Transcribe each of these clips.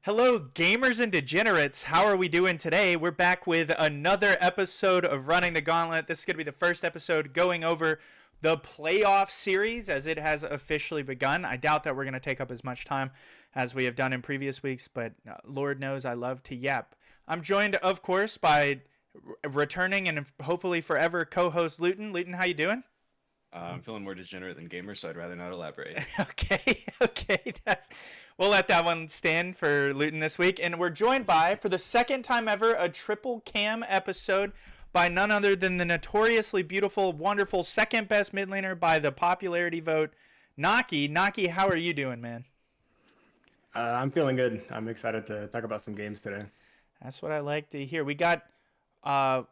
Hello, gamers and degenerates. How are we doing today? We're back with another episode of Running the Gauntlet. This is going to be the first episode going over the playoff series as it has officially begun. I doubt that we're going to take up as much time as we have done in previous weeks, but Lord knows I love to yap. I'm joined, of course, by returning and hopefully forever co-host Luyten. Luyten, how you doing? I'm feeling more degenerate than gamer, so I'd rather not elaborate. Okay. We'll let that one stand for Luyten this week. And we're joined by, for the second time ever, a triple cam episode by none other than the notoriously beautiful, wonderful, second best mid laner by the popularity vote, Naqi. Naqi, how are you doing, man? I'm feeling good. I'm excited to talk about some games today. That's what I like to hear. We got 4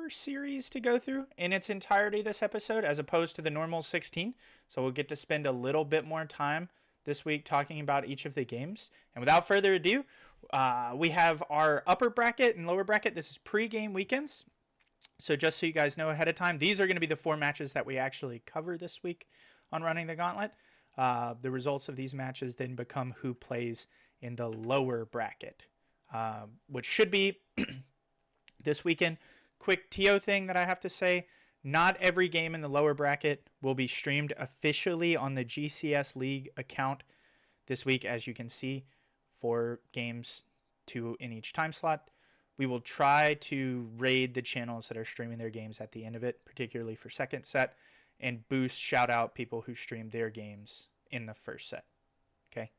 series to go through in its entirety this episode, as opposed to the normal 16. So we'll get to spend a little bit more time this week talking about each of the games. And without further ado, we have our upper bracket and lower bracket. This is pre-game weekends. So just so you guys know ahead of time, these are going to be the 4 matches that we actually cover this week on Running the Gauntlet. The results of these matches then become who plays in the lower bracket, which should be this weekend. Quick TO thing that I have to say, not every game in the lower bracket will be streamed officially on the GCS League account this week. As you can see, 4 games, 2 in each time slot. We will try to raid the channels that are streaming their games at the end of it, particularly for second set, and shout out people who streamed their games in the first set. Okay.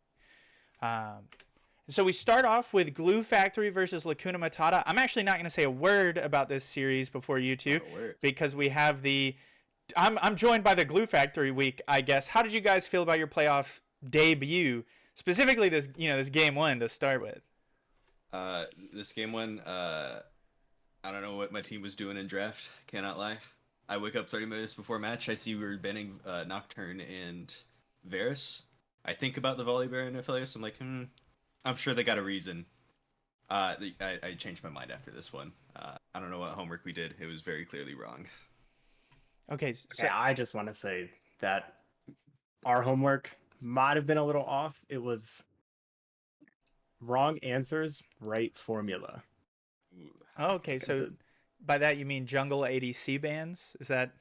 So we start off with Glue Factory versus Lacuna Matata. I'm actually not going to say a word about this series before you two, because we have the... I'm joined by the Glue Factory week, I guess. How did you guys feel about your playoff debut? Specifically this game 1 to start with. This game 1, I don't know what my team was doing in draft. Cannot lie. I wake up 30 minutes before match. I see we were banning Nocturne and Varus. I think about the Volibear and Aphelios. I'm like, I'm sure they got a reason. I changed my mind after this one. I don't know what homework we did. It was very clearly wrong. Okay, I just want to say that our homework might have been a little off. It was wrong answers, right formula. Okay, so by that you mean jungle ADC bans? Is that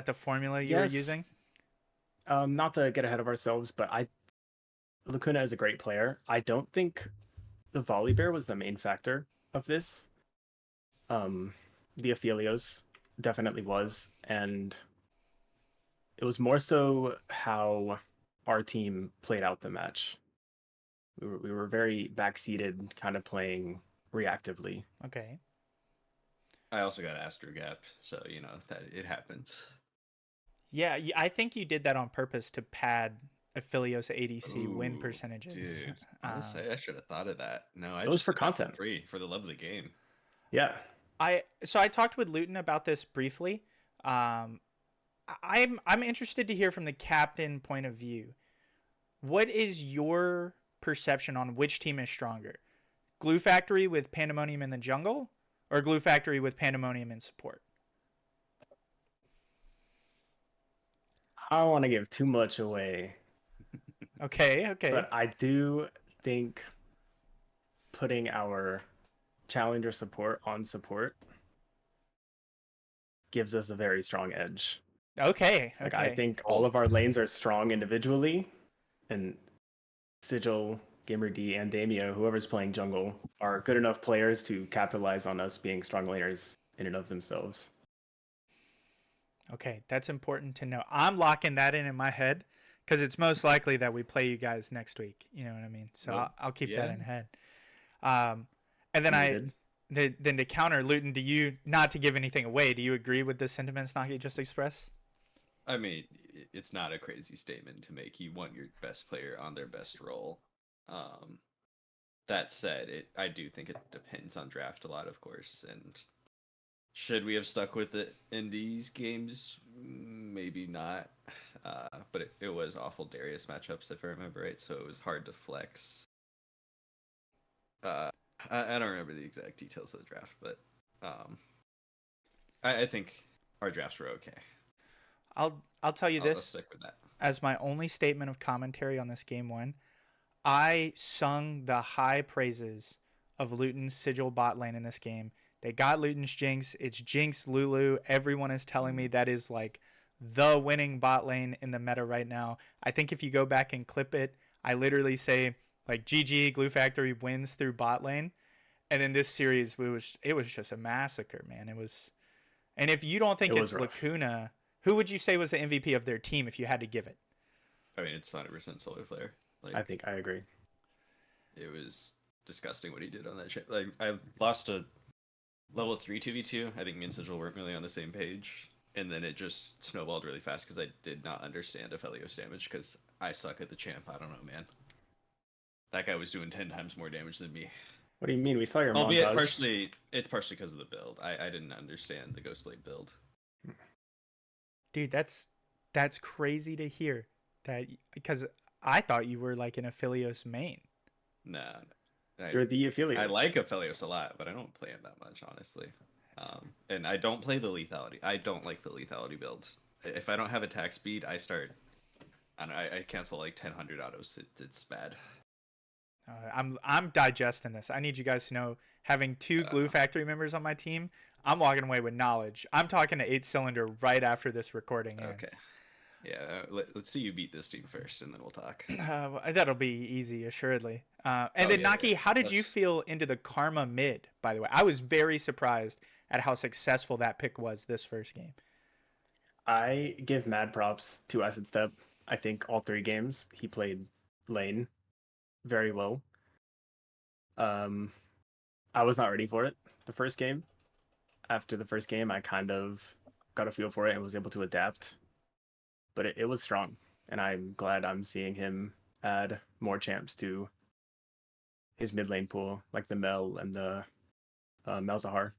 the formula you were using? Not to get ahead of ourselves, but Lacuna is a great player. I don't think the Volibear was the main factor of this. The Aphelios definitely was, and it was more so how our team played out the match. We were very backseated, kind of playing reactively. Okay. I also got Astro gapped, so that it happens. Yeah, I think you did that on purpose to pad Aphelios ADC win percentages. Dude, honestly, I should have thought of that. No, it was for content, free for the love of the game. Yeah. So I talked with Luyten about this briefly. I'm interested to hear from the captain point of view. What is your perception on which team is stronger? Glue Factory with Pandemonium in the jungle, or Glue Factory with Pandemonium in support? I don't want to give too much away. Okay. But I do think putting our challenger support on support gives us a very strong edge. Okay. I think all of our lanes are strong individually, and Sigil, Gamer D, and Damio, whoever's playing jungle, are good enough players to capitalize on us being strong laners in and of themselves. Okay, that's important to know. I'm locking that in my head because it's most likely that we play you guys next week. You know what I mean? So I'll keep that in head. And then then to counter, Luyten, do you, not to give anything away, do you agree with the sentiments Naqi just expressed? I mean, it's not a crazy statement to make. You want your best player on their best role. That said, I do think it depends on draft a lot, of course, and should we have stuck with it in these games? Maybe not. But it was awful Darius matchups, if I remember right, so it was hard to flex. I don't remember the exact details of the draft, but I think our drafts were okay. I'll tell you I'll this stick with that. as my only statement of commentary on this game 1. I sung the high praises of Luton's Sigil bot lane in this game. They got Luton's Jinx. It's Jinx Lulu. Everyone is telling me that is like the winning bot lane in the meta right now. I think if you go back and clip it, I literally say like GG Glue Factory wins through bot lane. And in this series, it was just a massacre, man. It was, and if you don't think it's Lacuna, who would you say was the MVP of their team if you had to give it? I mean, it's 100% Solar Flare. Like, I think I agree. It was disgusting what he did on that shit. Like, I lost a level 3 2v2. I think me and Sigil weren't really on the same page. And then it just snowballed really fast because I did not understand Aphelios damage because I suck at the champ. I don't know, man. That guy was doing 10 times more damage than me. What do you mean? We saw your Albeit montage. it's partially because of the build. I didn't understand the Ghostblade build. Dude, that's crazy to hear. That because I thought you were like an Aphelios main. Nah. You're the Aphelios. I like Aphelios a lot, but I don't play him that much, honestly. And I don't play the lethality. I don't like the lethality build. If I don't have attack speed, I start. I cancel like 1000 autos. It's bad. I'm digesting this. I need you guys to know, having two Glue Factory members on my team, I'm walking away with knowledge. I'm talking to 8-cylinder right after this recording ends. Okay. Yeah, let's see you beat this team first, and then we'll talk. That'll be easy, assuredly. Naqi, how did you feel into the Karma mid, by the way? I was very surprised at how successful that pick was this first game. I give mad props to Acid Step. I think all 3 games he played lane very well. I was not ready for it the first game. After the first game, I kind of got a feel for it and was able to adapt. But it was strong, and I'm glad I'm seeing him add more champs to his mid lane pool, like the Mel and the Malzahar.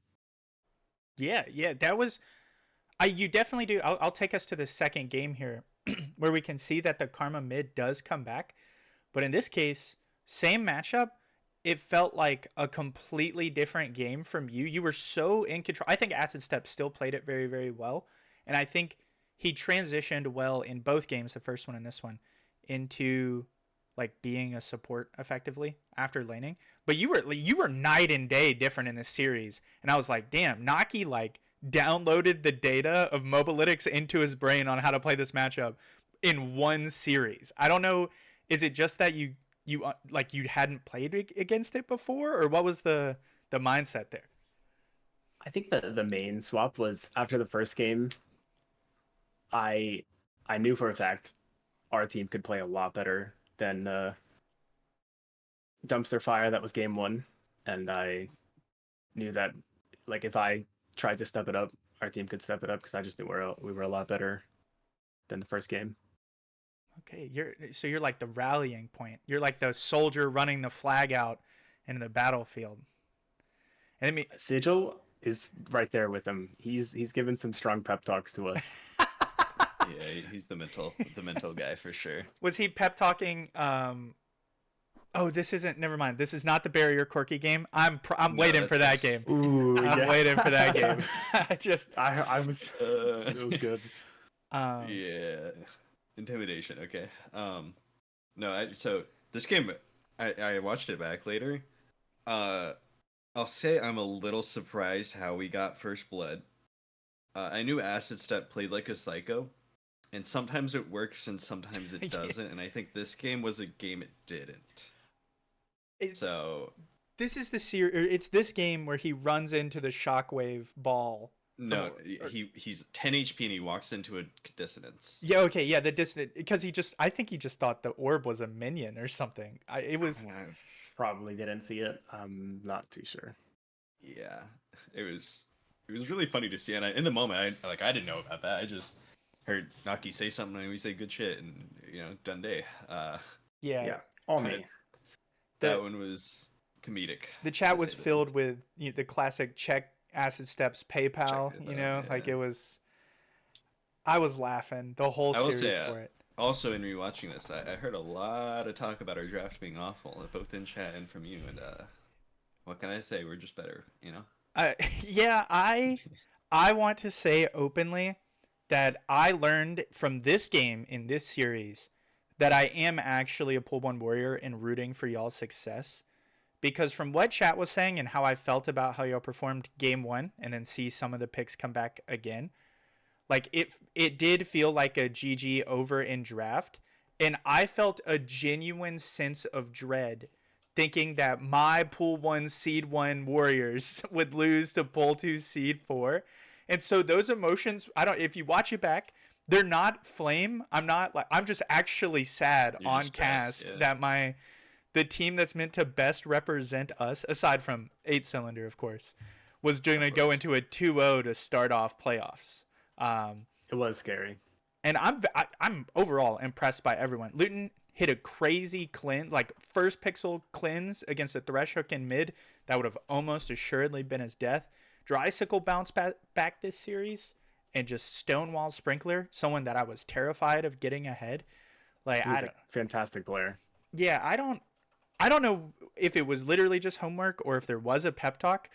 Yeah, that was... you definitely do. I'll take us to the second game here, where we can see that the Karma mid does come back. But in this case, same matchup, it felt like a completely different game from you. You were so in control. I think Acid Step still played it very, very well. And I think he transitioned well in both games, the first one and this one, into like being a support effectively after laning. But you were night and day different in this series. And I was like, damn, Naqi like downloaded the data of Mobalytics into his brain on how to play this matchup in one series. I don't know. Is it just that you hadn't played against it before, or what was the mindset there? I think the main swap was after the first game. I knew for a fact our team could play a lot better than Dumpster Fire. That was game 1, and I knew that like if I tried to step it up, our team could step it up because I just knew we were a lot better than the first game. Okay, you're like the rallying point. You're like the soldier running the flag out into the battlefield. And I mean, Sigil is right there with him. He's given some strong pep talks to us. Yeah, he's the mental guy for sure. Was he pep talking? This isn't. Never mind. This is not the Barrier Corky game. I'm waiting for that game. Ooh, I'm waiting for that game. I was. It was good. Yeah. Intimidation, okay. So this game, I watched it back later. I'll say I'm a little surprised how we got first blood. I knew Acid Step played like a psycho, and sometimes it works and sometimes it doesn't, and I think this game was a game it didn't. This is the series. It's this game where he runs into the shockwave ball. No, he's 10 HP and he walks into a dissonance. Yeah, okay, yeah, the dissonance, because I think he just thought the orb was a minion or something. I probably didn't see it. I'm not too sure. Yeah, it was really funny to see, and in the moment, I didn't know about that. I just heard Naqi say something and we say good shit, and done day. Yeah, all me. That one was comedic. The chat was filled with the classic check Acid Steps PayPal, it was. I was laughing the whole series for it. Also, in rewatching this, I heard a lot of talk about our draft being awful, both in chat and from you. And what can I say? We're just better, I want to say openly that I learned from this game in this series that I am actually a pool 1 warrior and rooting for y'all's success. Because from what chat was saying and how I felt about how y'all performed game 1 and then see some of the picks come back again, like it did feel like a GG over in draft. And I felt a genuine sense of dread thinking that my pool 1 seed 1 warriors would lose to pool 2 seed 4. And so those emotions, if you watch it back, they're not flame. I'm just actually sad You're on just cast stressed, that the team that's meant to best represent us, aside from 8-cylinder, of course, was going to go into a 2-0 to start off playoffs. It was scary. And I'm overall impressed by everyone. Luyten hit a crazy cleanse, like first pixel cleanse against a Thresh Hook in mid that would have almost assuredly been his death. Drysicle bounced back this series and just Stonewall Sprinkler, someone that I was terrified of getting ahead. Like He's a fantastic player. Yeah, I don't know if it was literally just homework or if there was a pep talk,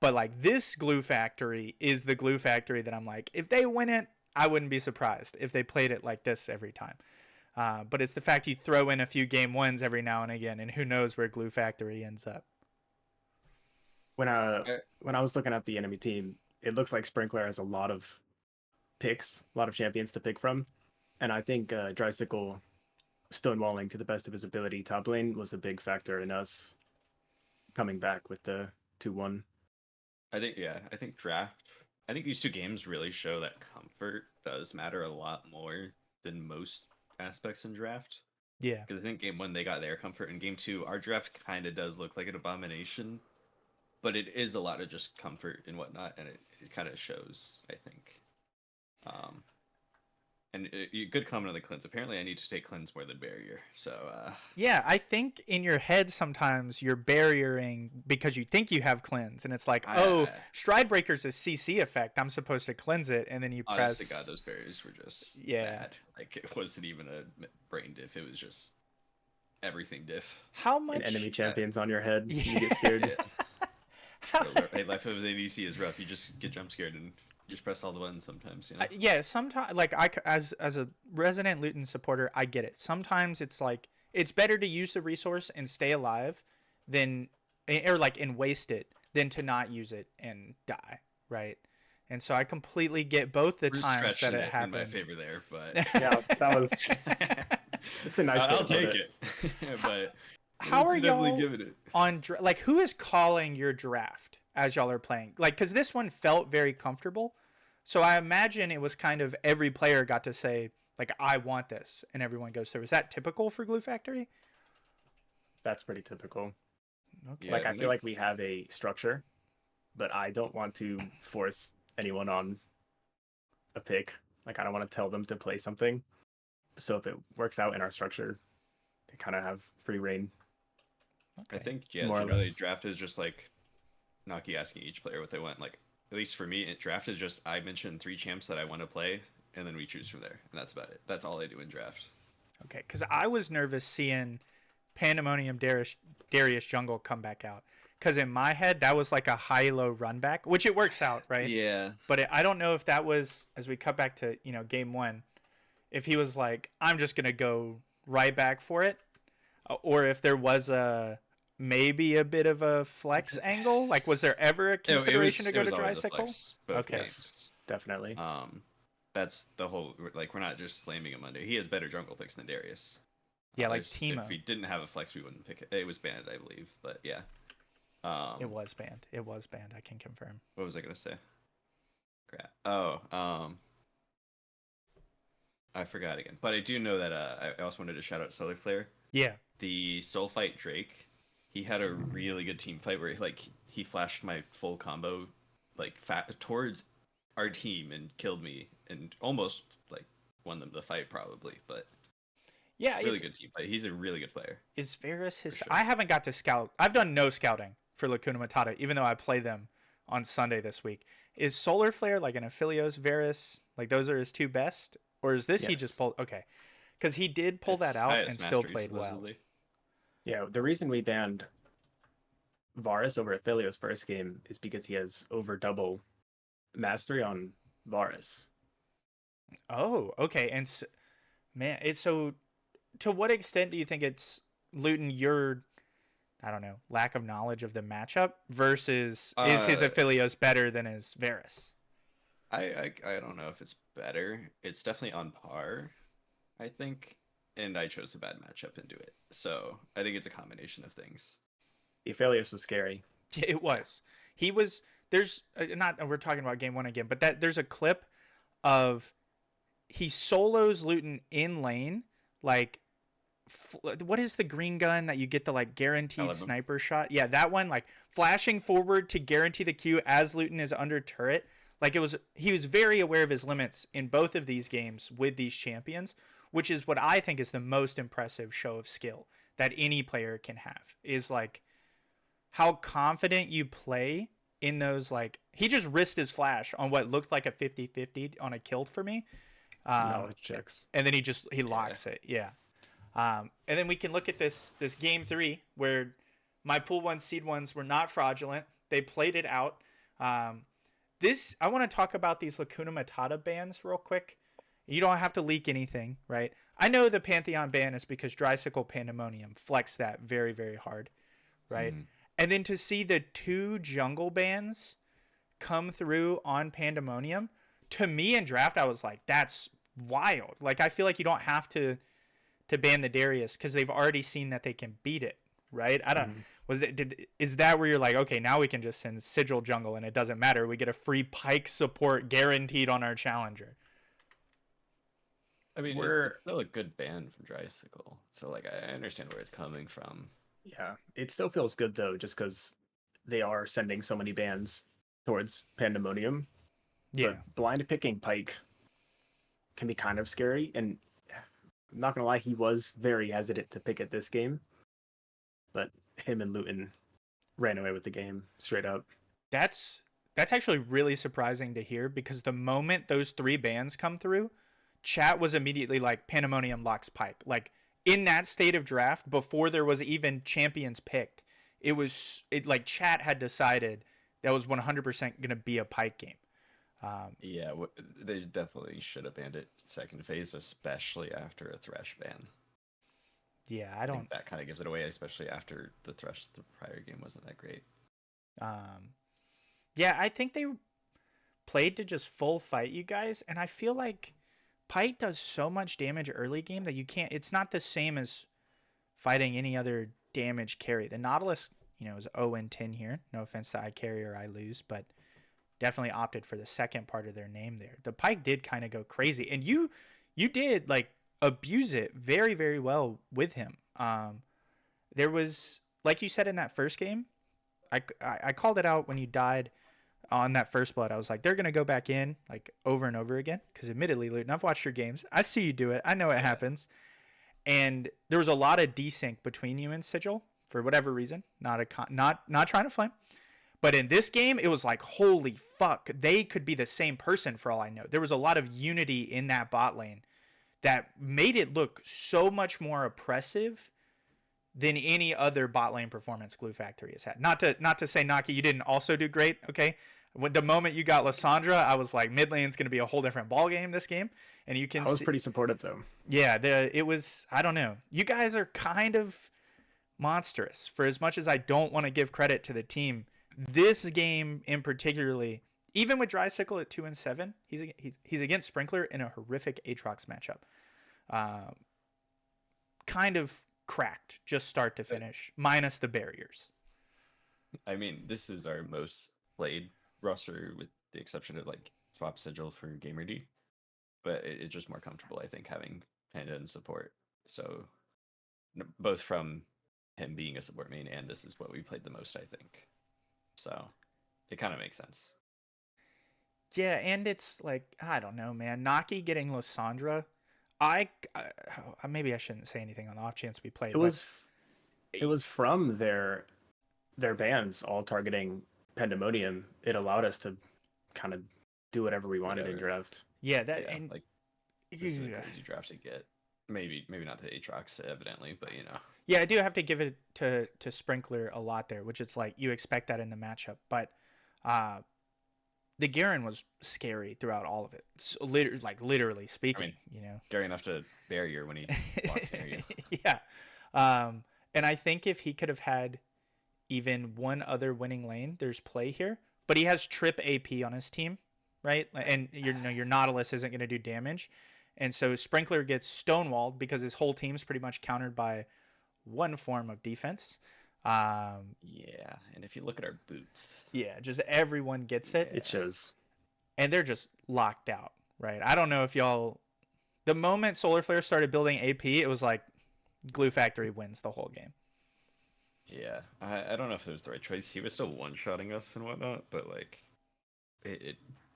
but like this glue factory is the glue factory that I'm like, if they win it, I wouldn't be surprised if they played it like this every time. But it's the fact you throw in a few game 1s every now and again, and who knows where glue factory ends up. When I was looking at the enemy team, it looks like Sprinkler has a lot of picks, a lot of champions to pick from. And I think Drysicle stonewalling to the best of his ability top lane was a big factor in us coming back with the 2-1. I think these two games really show that comfort does matter a lot more than most aspects in draft. Yeah. Because I think game 1 they got their comfort, and game 2 our draft kind of does look like an abomination, but it is a lot of just comfort and whatnot, and it kind of shows, I think. And good comment on the cleanse. Apparently, I need to take cleanse more than barrier. So yeah, I think in your head sometimes you're barriering because you think you have cleanse, and it's like, Stride Breaker's a CC effect. I'm supposed to cleanse it, and then you press. Honest to God, those barriers were just bad. Like it wasn't even a brain diff. It was just everything diff. How much and enemy champions on your head? You get scared. Life of ADC is rough. You just get jump scared and. You just press all the buttons sometimes, you know? Yeah, sometimes, like, as a resident Luyten supporter, I get it. Sometimes it's like, it's better to use the resource and stay alive and waste it than to not use it and die, right? And so I completely get both the times that it happened. In my favor there, but... yeah, that was... It's a nice I'll take it. But how are y'all giving it? on... Like, who is calling your draft as y'all are playing? Like, because this one felt very comfortable. So I imagine it was kind of every player got to say, like, I want this, and everyone goes through. Is that typical for Glue Factory? That's pretty typical. Okay. Yeah, like, I feel like we have a structure, but I don't want to force anyone on a pick. Like, I don't want to tell them to play something. So if it works out in our structure, they kind of have free reign. Okay. I think, generally draft is just like Naqi asking each player what they want. Like, at least for me, draft is just I mention 3 champs that I want to play, and then we choose from there, and that's about it. That's all I do in draft. Okay, because I was nervous seeing Pandemonium Darius Jungle come back out, because in my head that was like a high-low run back, which it works out, right? Yeah. But I don't know if that was, as we cut back to game 1, if he was like, I'm just gonna go right back for it, or if there was maybe a bit of a flex angle. Like, was there ever a consideration to go to Drysicle? Okay, yes, definitely. That's the whole, like, we're not just slamming him under. He has better jungle picks than Darius. Yeah, like Teemo. If we didn't have a flex, we wouldn't pick it. It was banned, I believe, but yeah. It was banned. I can confirm. What was I gonna say? Crap. Oh, I forgot again. But I do know that I also wanted to shout out Solar Flare. Yeah. The Soul Fight Drake. He had a really good team fight where he flashed my full combo towards our team and killed me and almost won them the fight probably, but yeah, really good team fight. He's a really good player. Is Varus his? Sure. I haven't got to scout. I've done no scouting for Lacuna Matata, even though I play them on Sunday this week. Is Solar Flare like an Aphelios, Varus, like those are his 2 best, or is this he just pulled? Okay, because he did pull that out and still played supposedly well. Yeah, the reason we banned Varus over Aphelios first game is because he has over double mastery on Varus. Oh, okay. And man, it's so to what extent do you think it's Luyten your, I don't know, lack of knowledge of the matchup versus is his Aphelios better than his Varus? I don't know if it's better. It's definitely on par, I think. And I chose a bad matchup into it. So I think it's a combination of things. The Aphelios was scary. It was. He was. There's not. We're talking about game one again, but there's a clip of he solos Luyten in lane. Like, what is the green gun that you get the like guaranteed sniper shot? Yeah, that one. Like flashing forward to guarantee the Q as Luyten is under turret. Like he was very aware of his limits in both of these games with these champions, which is what I think is the most impressive show of skill that any player can have. Is like how confident you play in those, like, he just risked his flash on what looked like a 50-50 on a kill for me. Knowledge checks. And then he locks it. Yeah. And then we can look at this game 3 where my pool 1 seed ones were not fraudulent. They played it out. I want to talk about these Lacuna Matata bans real quick. You don't have to leak anything, right? I know the Pantheon ban is because Drysicle Pandemonium flexed that very, very hard, right? And then to see the 2 jungle bans come through on Pandemonium, to me in draft, I was like, that's wild. Like, I feel like you don't have to ban the Darius because they've already seen that they can beat it, right? I don't. Is that where you're like, okay, now we can just send Sigil jungle and it doesn't matter. We get a free Pike support guaranteed on our challenger. I mean, it's still a good ban from Drysicle, so like I understand where it's coming from. Yeah, it still feels good though, just because they are sending so many bans towards Pandemonium. Yeah, but blind picking Pike can be kind of scary, and I'm not gonna lie, he was very hesitant to pick it this game, but him and Luyten ran away with the game straight up. That's actually really surprising to hear because the moment those 3 bans come through, chat was immediately like Pandemonium locks Pike. Like in that state of draft, before there was even champions picked, it like chat had decided that was 100% going to be a Pike game. Yeah, they definitely should have banned it second phase, especially after a Thresh ban. Yeah, I think that kind of gives it away, especially after the Thresh the prior game wasn't that great. Yeah, I think they played to just full fight you guys, and I feel like Pike does so much damage early game that you can't. It's not the same as fighting any other damage carry. The Nautilus, is 0-10 here. No offense to I carry or I lose, but definitely opted for the second part of their name there. The Pike did kind of go crazy, and you did like abuse it very, very well with him. There was, like you said in that first game, I called it out when you died on that first blood. I was like, they're going to go back in like over and over again. Because admittedly, Luyten, I've watched your games. I see you do it. I know it happens. And there was a lot of desync between you and Sigil for whatever reason. Not trying to flame. But in this game, it was like, holy fuck. They could be the same person for all I know. There was a lot of unity in that bot lane that made it look so much more oppressive than any other bot lane performance Glue Factory has had. Not to say, Naqi, you didn't also do great, okay? When the moment you got Lysandra, I was like, mid lane's going to be a whole different ball game this game. And you can I was pretty supportive, though. Yeah, it was, I don't know. You guys are kind of monstrous. For as much as I don't want to give credit to the team, this game in particularly, even with Drysicle at 2-7, he's against Sprinkler in a horrific Aatrox matchup. Kind of cracked, just start to finish, minus the barriers. I mean, this is our most played roster with the exception of like Swap Sigil for Gamer D, but it's just more comfortable, I think, having Panda and support. So both from him being a support main and this is what we played the most, I think. So it kind of makes sense. Yeah, and it's like, I don't know, man. Naqi getting Lysandra, maybe I shouldn't say anything on the off chance we play. It was from their bans all targeting Pandemonium. It allowed us to kind of do whatever we wanted in draft. Yeah, and like this is a crazy draft to get. Maybe not the Aatrox, evidently, but Yeah, I do have to give it to Sprinkler a lot there, which it's like you expect that in the matchup. But the Garen was scary throughout all of it. Literally speaking, you know. Scary enough to barrier when he walks near you. Yeah. And I think if he could have had even one other winning lane, there's play here. But he has trip AP on his team, right? And your Nautilus isn't going to do damage. And so Sprinkler gets stonewalled because his whole team's pretty much countered by one form of defense. Yeah, and if you look at our boots. Yeah, just everyone gets it. It shows. And they're just locked out, right? I don't know if y'all... The moment Solar Flare started building AP, it was like Glue Factory wins the whole game. Yeah, I don't know if it was the right choice. He was still one-shotting us and whatnot, but like,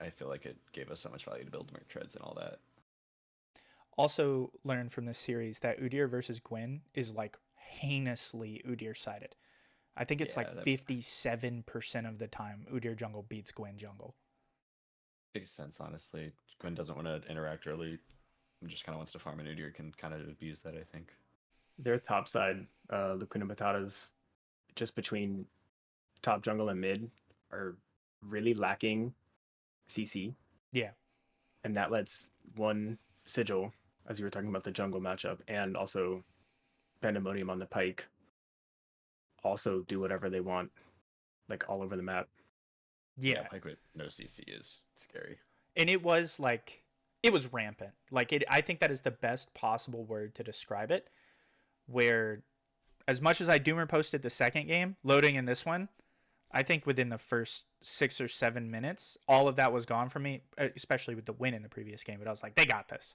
I feel like it gave us so much value to build more treads and all that. Also learned from this series that Udyr versus Gwen is like heinously Udyr-sided. I think it's 57% of the time Udyr jungle beats Gwen jungle. Makes sense, honestly. Gwen doesn't want to interact early. Just kind of wants to farm, and Udyr can kind of abuse that, I think. Their top side, Lukuna Matata's just between top jungle and mid are really lacking CC. Yeah. And that lets one Sigil, as you were talking about the jungle matchup, and also Pandemonium on the Pike also do whatever they want, like all over the map. Yeah. Pike with no CC is scary. And it was rampant. I think that is the best possible word to describe it. Where, as much as I Doomer posted the second game, loading in this one, I think within the first 6 or 7 minutes, all of that was gone from me, especially with the win in the previous game. But I was like, they got this.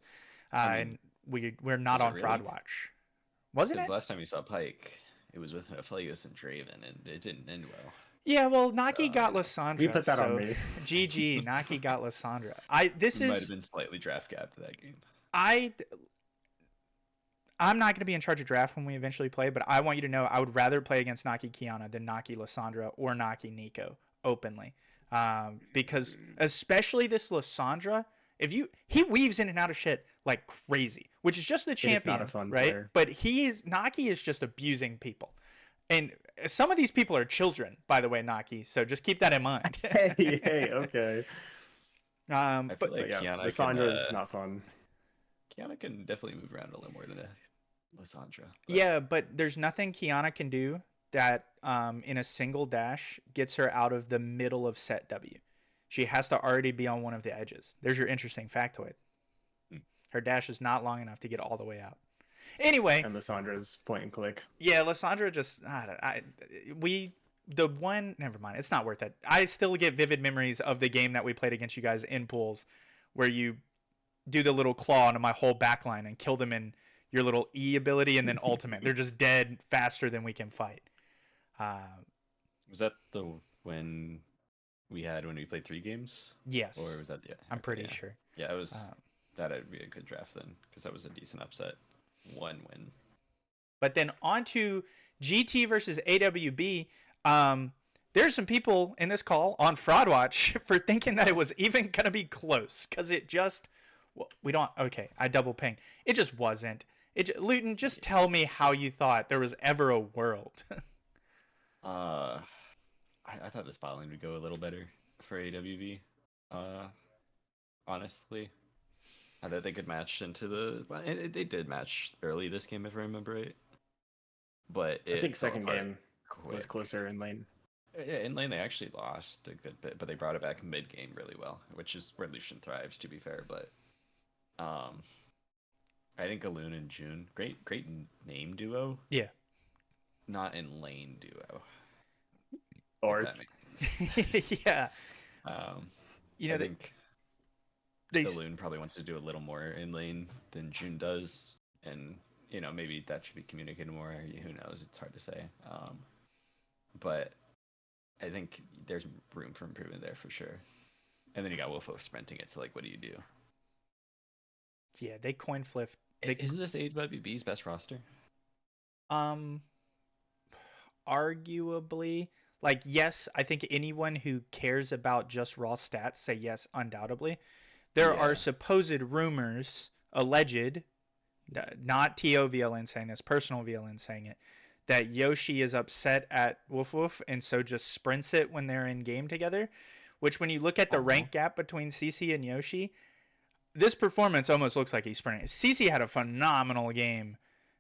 And we're not on Fraud Watch. Wasn't it? Last time you saw Pike, it was with Aphelios and Draven, and it didn't end well. Yeah, well, Naqi got Lysandra. You put that on me. GG, Naqi got Lysandra. Might have been slightly draft capped that game. I'm not going to be in charge of draft when we eventually play, but I want you to know I would rather play against Naqi Kiana than Naqi Lysandra or Naqi Nico openly. Because especially this Lysandra, he weaves in and out of shit like crazy, which is just the champion, not a fun right? player. But Naqi is just abusing people. And some of these people are children, by the way, Naqi, so just keep that in mind. hey, okay. But like yeah, Lysandra is not fun. Kiana can definitely move around a little more than Lysandra. Yeah, but there's nothing Kiana can do that in a single dash gets her out of the middle of set W. She has to already be on one of the edges. There's your interesting factoid. Her dash is not long enough to get all the way out. Anyway. And Lysandra's point and click. Yeah, Lysandra just... Never mind. It's not worth it. I still get vivid memories of the game that we played against you guys in pools where you do the little claw into my whole backline and kill them in your little E ability and then ultimate. They're just dead faster than we can fight. Was that when we played 3 games? Yes. Or was that I'm pretty sure. Yeah, it was. That'd be a good draft then, because that was a decent upset. 1 win. But then on to GT versus AWB. There's some people in this call on Fraud Watch for thinking that it was even going to be close, because it just... I double ping. It just wasn't. Luyten, just tell me how you thought there was ever a world. I thought this bot lane would go a little better for AWB. Honestly, I thought they could match into they did match early this game if I remember right. But I think second game was closer in lane. Yeah, in lane they actually lost a good bit, but they brought it back mid game really well, which is where Lucian thrives, to be fair. But I think Alun and June, great name duo. Yeah. Not in lane duo. Ours. Yeah. I think Alun probably wants to do a little more in lane than June does, and maybe that should be communicated more. Who knows? It's hard to say. But I think there's room for improvement there for sure. And then you got Wolfo sprinting it. So what do you do? Yeah, they coin flipped. Isn't this AWB's best roster? Arguably. Yes, I think anyone who cares about just raw stats say yes, undoubtedly. There are supposed rumors, alleged, not TO VLN saying this, personal VLN saying it, that Yoshi is upset at Woof Woof and so just sprints it when they're in game together, which when you look at the rank gap between CC and Yoshi, this performance almost looks like he's sprinting. CC had a phenomenal game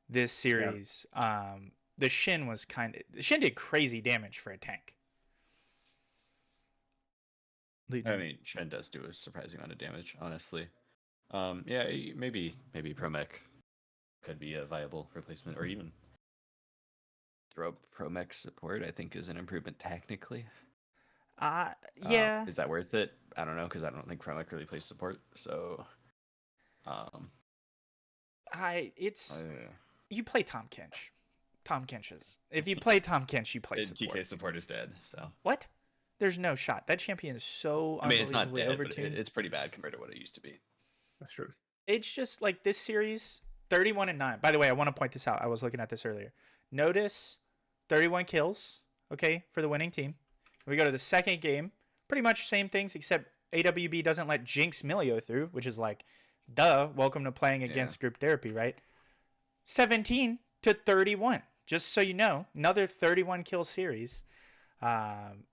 this series. Yeah. The Shin did crazy damage for a tank. I mean, Shin does do a surprising amount of damage, honestly. Yeah, maybe Promech could be a viable replacement, or even throw Promech support, I think, is an improvement technically. Yeah. Is that worth it? I don't know, because I don't think Promech really plays support. So, you play Tom Kench. Tom Kench is. If you play Tom Kench, you play support. TK support is dead. So what? There's no shot. That champion is so unbelievably it's not dead, overtuned. But it's pretty bad compared to what it used to be. That's true. It's just like this series, 31-9. By the way, I want to point this out. I was looking at this earlier. Notice 31 kills, okay, for the winning team. We go to the second game. Pretty much same things, except AWB doesn't let Jinx Milio through, which is like, duh, welcome to playing against group therapy, right? 17-31. Just so you know, another 31 kill series. And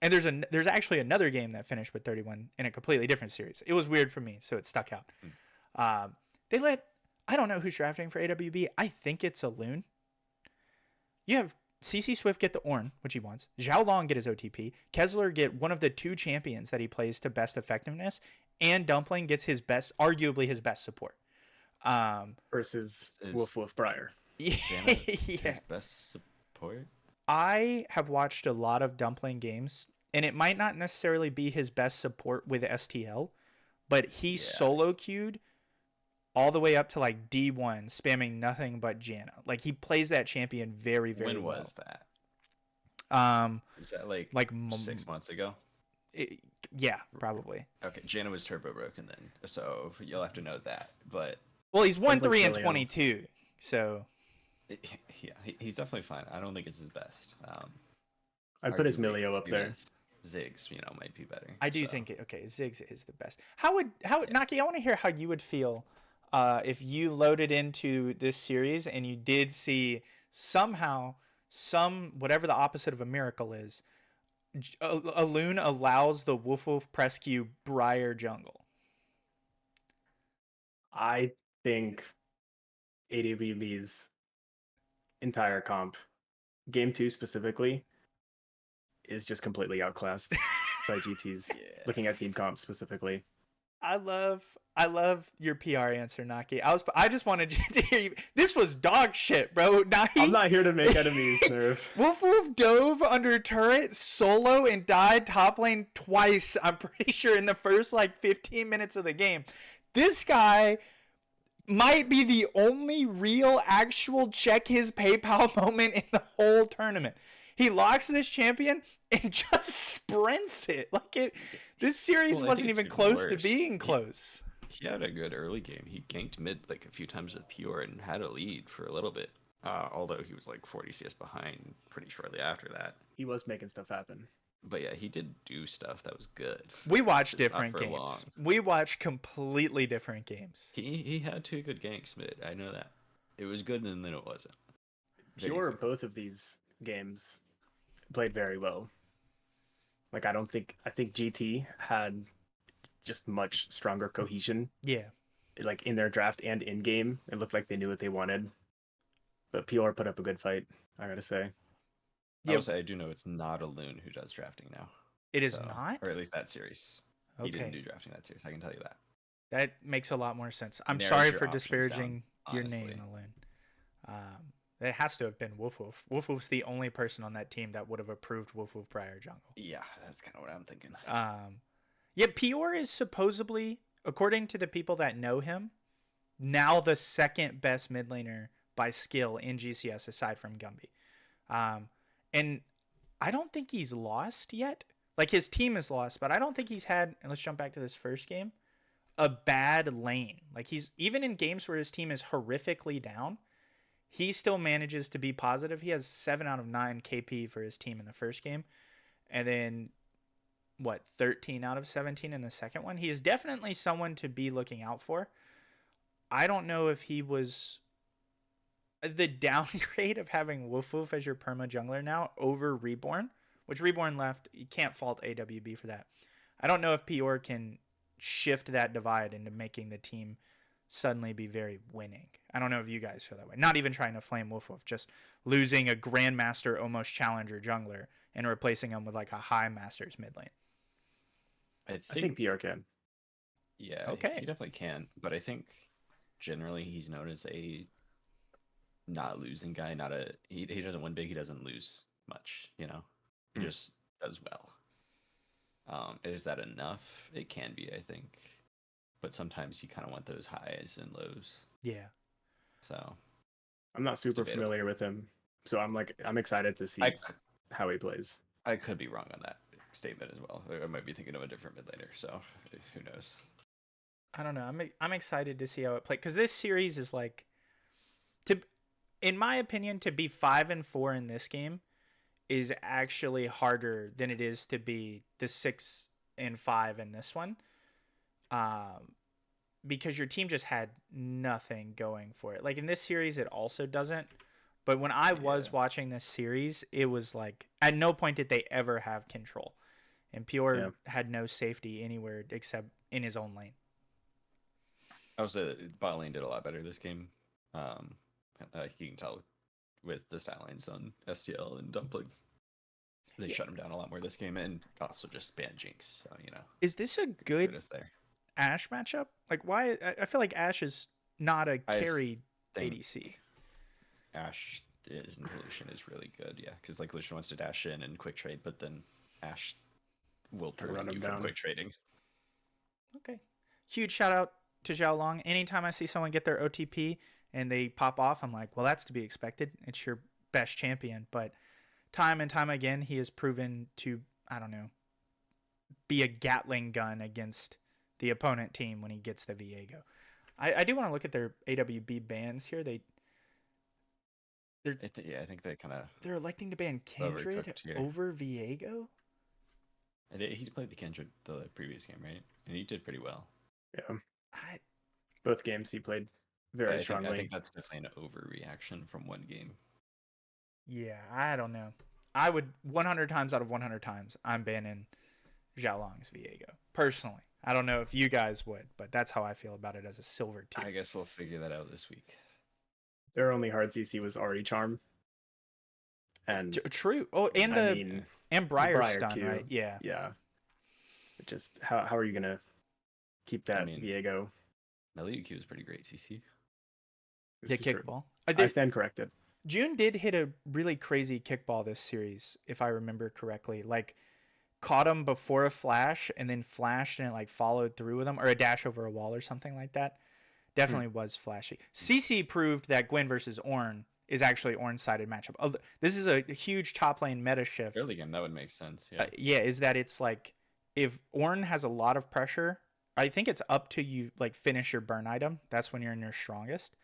there's actually another game that finished with 31 in a completely different series. It was weird for me, so it stuck out. I don't know who's drafting for AWB. I think it's a Loon. You have CC Swift get the Ornn, which he wants. Zhao Long get his OTP. Kessler get one of the two champions that he plays to best effectiveness. And Dumpling gets arguably his best support. Versus Wolf Briar. Yeah. His best support? I have watched a lot of Dumpling games, and it might not necessarily be his best support with STL, but he solo queued all the way up to like D1, spamming nothing but Janna. Like he plays that champion very, very well. When was that? Was that like 6 months ago? Yeah, probably. Okay, Janna was turbo broken then, so you'll have to know that. But he's 1-3 and 22, so. Yeah, he's definitely fine. I don't think it's his best. I'd put his Milio up there. Ziggs, might be better. I do think Ziggs is the best. Naqi, I want to hear how you would feel if you loaded into this series and you did see somehow whatever the opposite of a miracle is, a Loon allows the Wolf press queue Briar jungle. I think AWB's entire comp, game 2 specifically, is just completely outclassed by GT's. Looking at team comp specifically, I love your PR answer, Naqi. I just wanted you to hear you. This was dog shit, bro. I'm not here to make enemies, Nerve. Wolf dove under turret solo and died top lane twice. I'm pretty sure in the first 15 minutes of the game. This guy might be the only real actual check his PayPal moment in the whole tournament. He locks this champion and just sprints it. This series wasn't even close to being close. He had a good early game. He ganked mid a few times with Pure and had a lead for a little bit. Although he was 40 CS behind pretty shortly after that. He was making stuff happen. But yeah, he did do stuff that was good. We watched different games. Long. We watched completely different games. He had 2 good ganks mid. I know that. It was good and then it wasn't. Pure, both of these games played very well. I think GT had just much stronger cohesion. Yeah. In their draft and in game, it looked like they knew what they wanted. But Pure put up a good fight, I gotta say. I will say I do know it's not a Loon who does drafting now. It is not? Or at least that series. Okay. He didn't do drafting that series, I can tell you that. That makes a lot more sense. I'm sorry for disparaging your name, Loon. It has to have been Wolf. Wolf's the only person on that team that would have approved Wolf Briar jungle. Yeah, that's kind of what I'm thinking. Pure is supposedly, according to the people that know him, now the second best mid laner by skill in GCS aside from Gumby. And I don't think he's lost yet. His team is lost, but I don't think he's had, and let's jump back to this first game, a bad lane. He's, even in games where his team is horrifically down, he still manages to be positive. He has 7 out of 9 KP for his team in the first game. And then, 13 out of 17 in the second one? He is definitely someone to be looking out for. I don't know if he was the downgrade of having Wolf as your perma jungler now over Reborn which Reborn left. You can't fault AWB for that. I don't know if Pior can shift that divide into making the team suddenly be very winning. I don't know if you guys feel that way. Not even trying to flame Wolf, just losing a Grandmaster, almost Challenger jungler and replacing him with like a high Masters mid lane. I think PR can. Yeah, okay. He definitely can. But I think generally he's known as a not losing guy. He doesn't win big. He doesn't lose much. He just does well. Is that enough? It can be, I think. But sometimes you kind of want those highs and lows. Yeah. So I'm not super familiar with him, so I'm excited to see how he plays. I could be wrong on that statement as well. I might be thinking of a different mid laner, so who knows? I don't know. I'm excited to see how it plays because this series is like, in my opinion, to be 5-4 in this game is actually harder than it is to be the 6-5 in this one. Because your team just had nothing going for it. Like in this series, it also doesn't. But when I was watching this series, it was like at no point did they ever have control, and Pior had no safety anywhere except in his own lane. I would say that bot lane did a lot better this game. You can tell with the stat lines on STL and Dumpling. They shut him down a lot more this game, and also just banned Jinx. So is this a good Ashe matchup? Like, why? I feel like Ashe is not a carry ADC. Ashe in Lucian is really good, because like Lucian wants to dash in and quick trade, but then Ashe will prevent you from quick trading. Okay, huge shout out to Zhao Long. Anytime I see someone get their OTP and they pop off, I'm like, well, that's to be expected. It's your best champion, but time and time again, he has proven to, I don't know, be a Gatling gun against the opponent team when he gets the Viego. I do want to look at their AWB bans here. I think they kind of... They're electing to ban Kindred over Viego? He played the Kindred the previous game, right? And he did pretty well. Yeah. Both games he played very strongly. I think that's definitely an overreaction from one game. Yeah, I don't know. I would 100 times out of 100 times, I'm banning Zhao Long's Viego. Personally. I don't know if you guys would, but that's how I feel about it as a silver team. I guess we'll figure that out this week. Their only hard CC was already Charm. And true. Oh, and Briar stun, Q, right? Yeah. Yeah. Just how are you gonna keep that Viego? Melee Q is pretty great CC. Yeah, kickball. I stand corrected. June did hit a really crazy kickball this series, if I remember correctly. Like, caught him before a flash and then flashed and it like followed through with him, or a dash over a wall or something like that. Definitely was flashy. CC proved that Gwen versus Ornn is actually Ornn-sided matchup. This is a huge top lane meta shift. Early game, that would make sense. Yeah. Is that it's like if Ornn has a lot of pressure, I think it's up to you like finish your burn item. That's when you're in your strongest.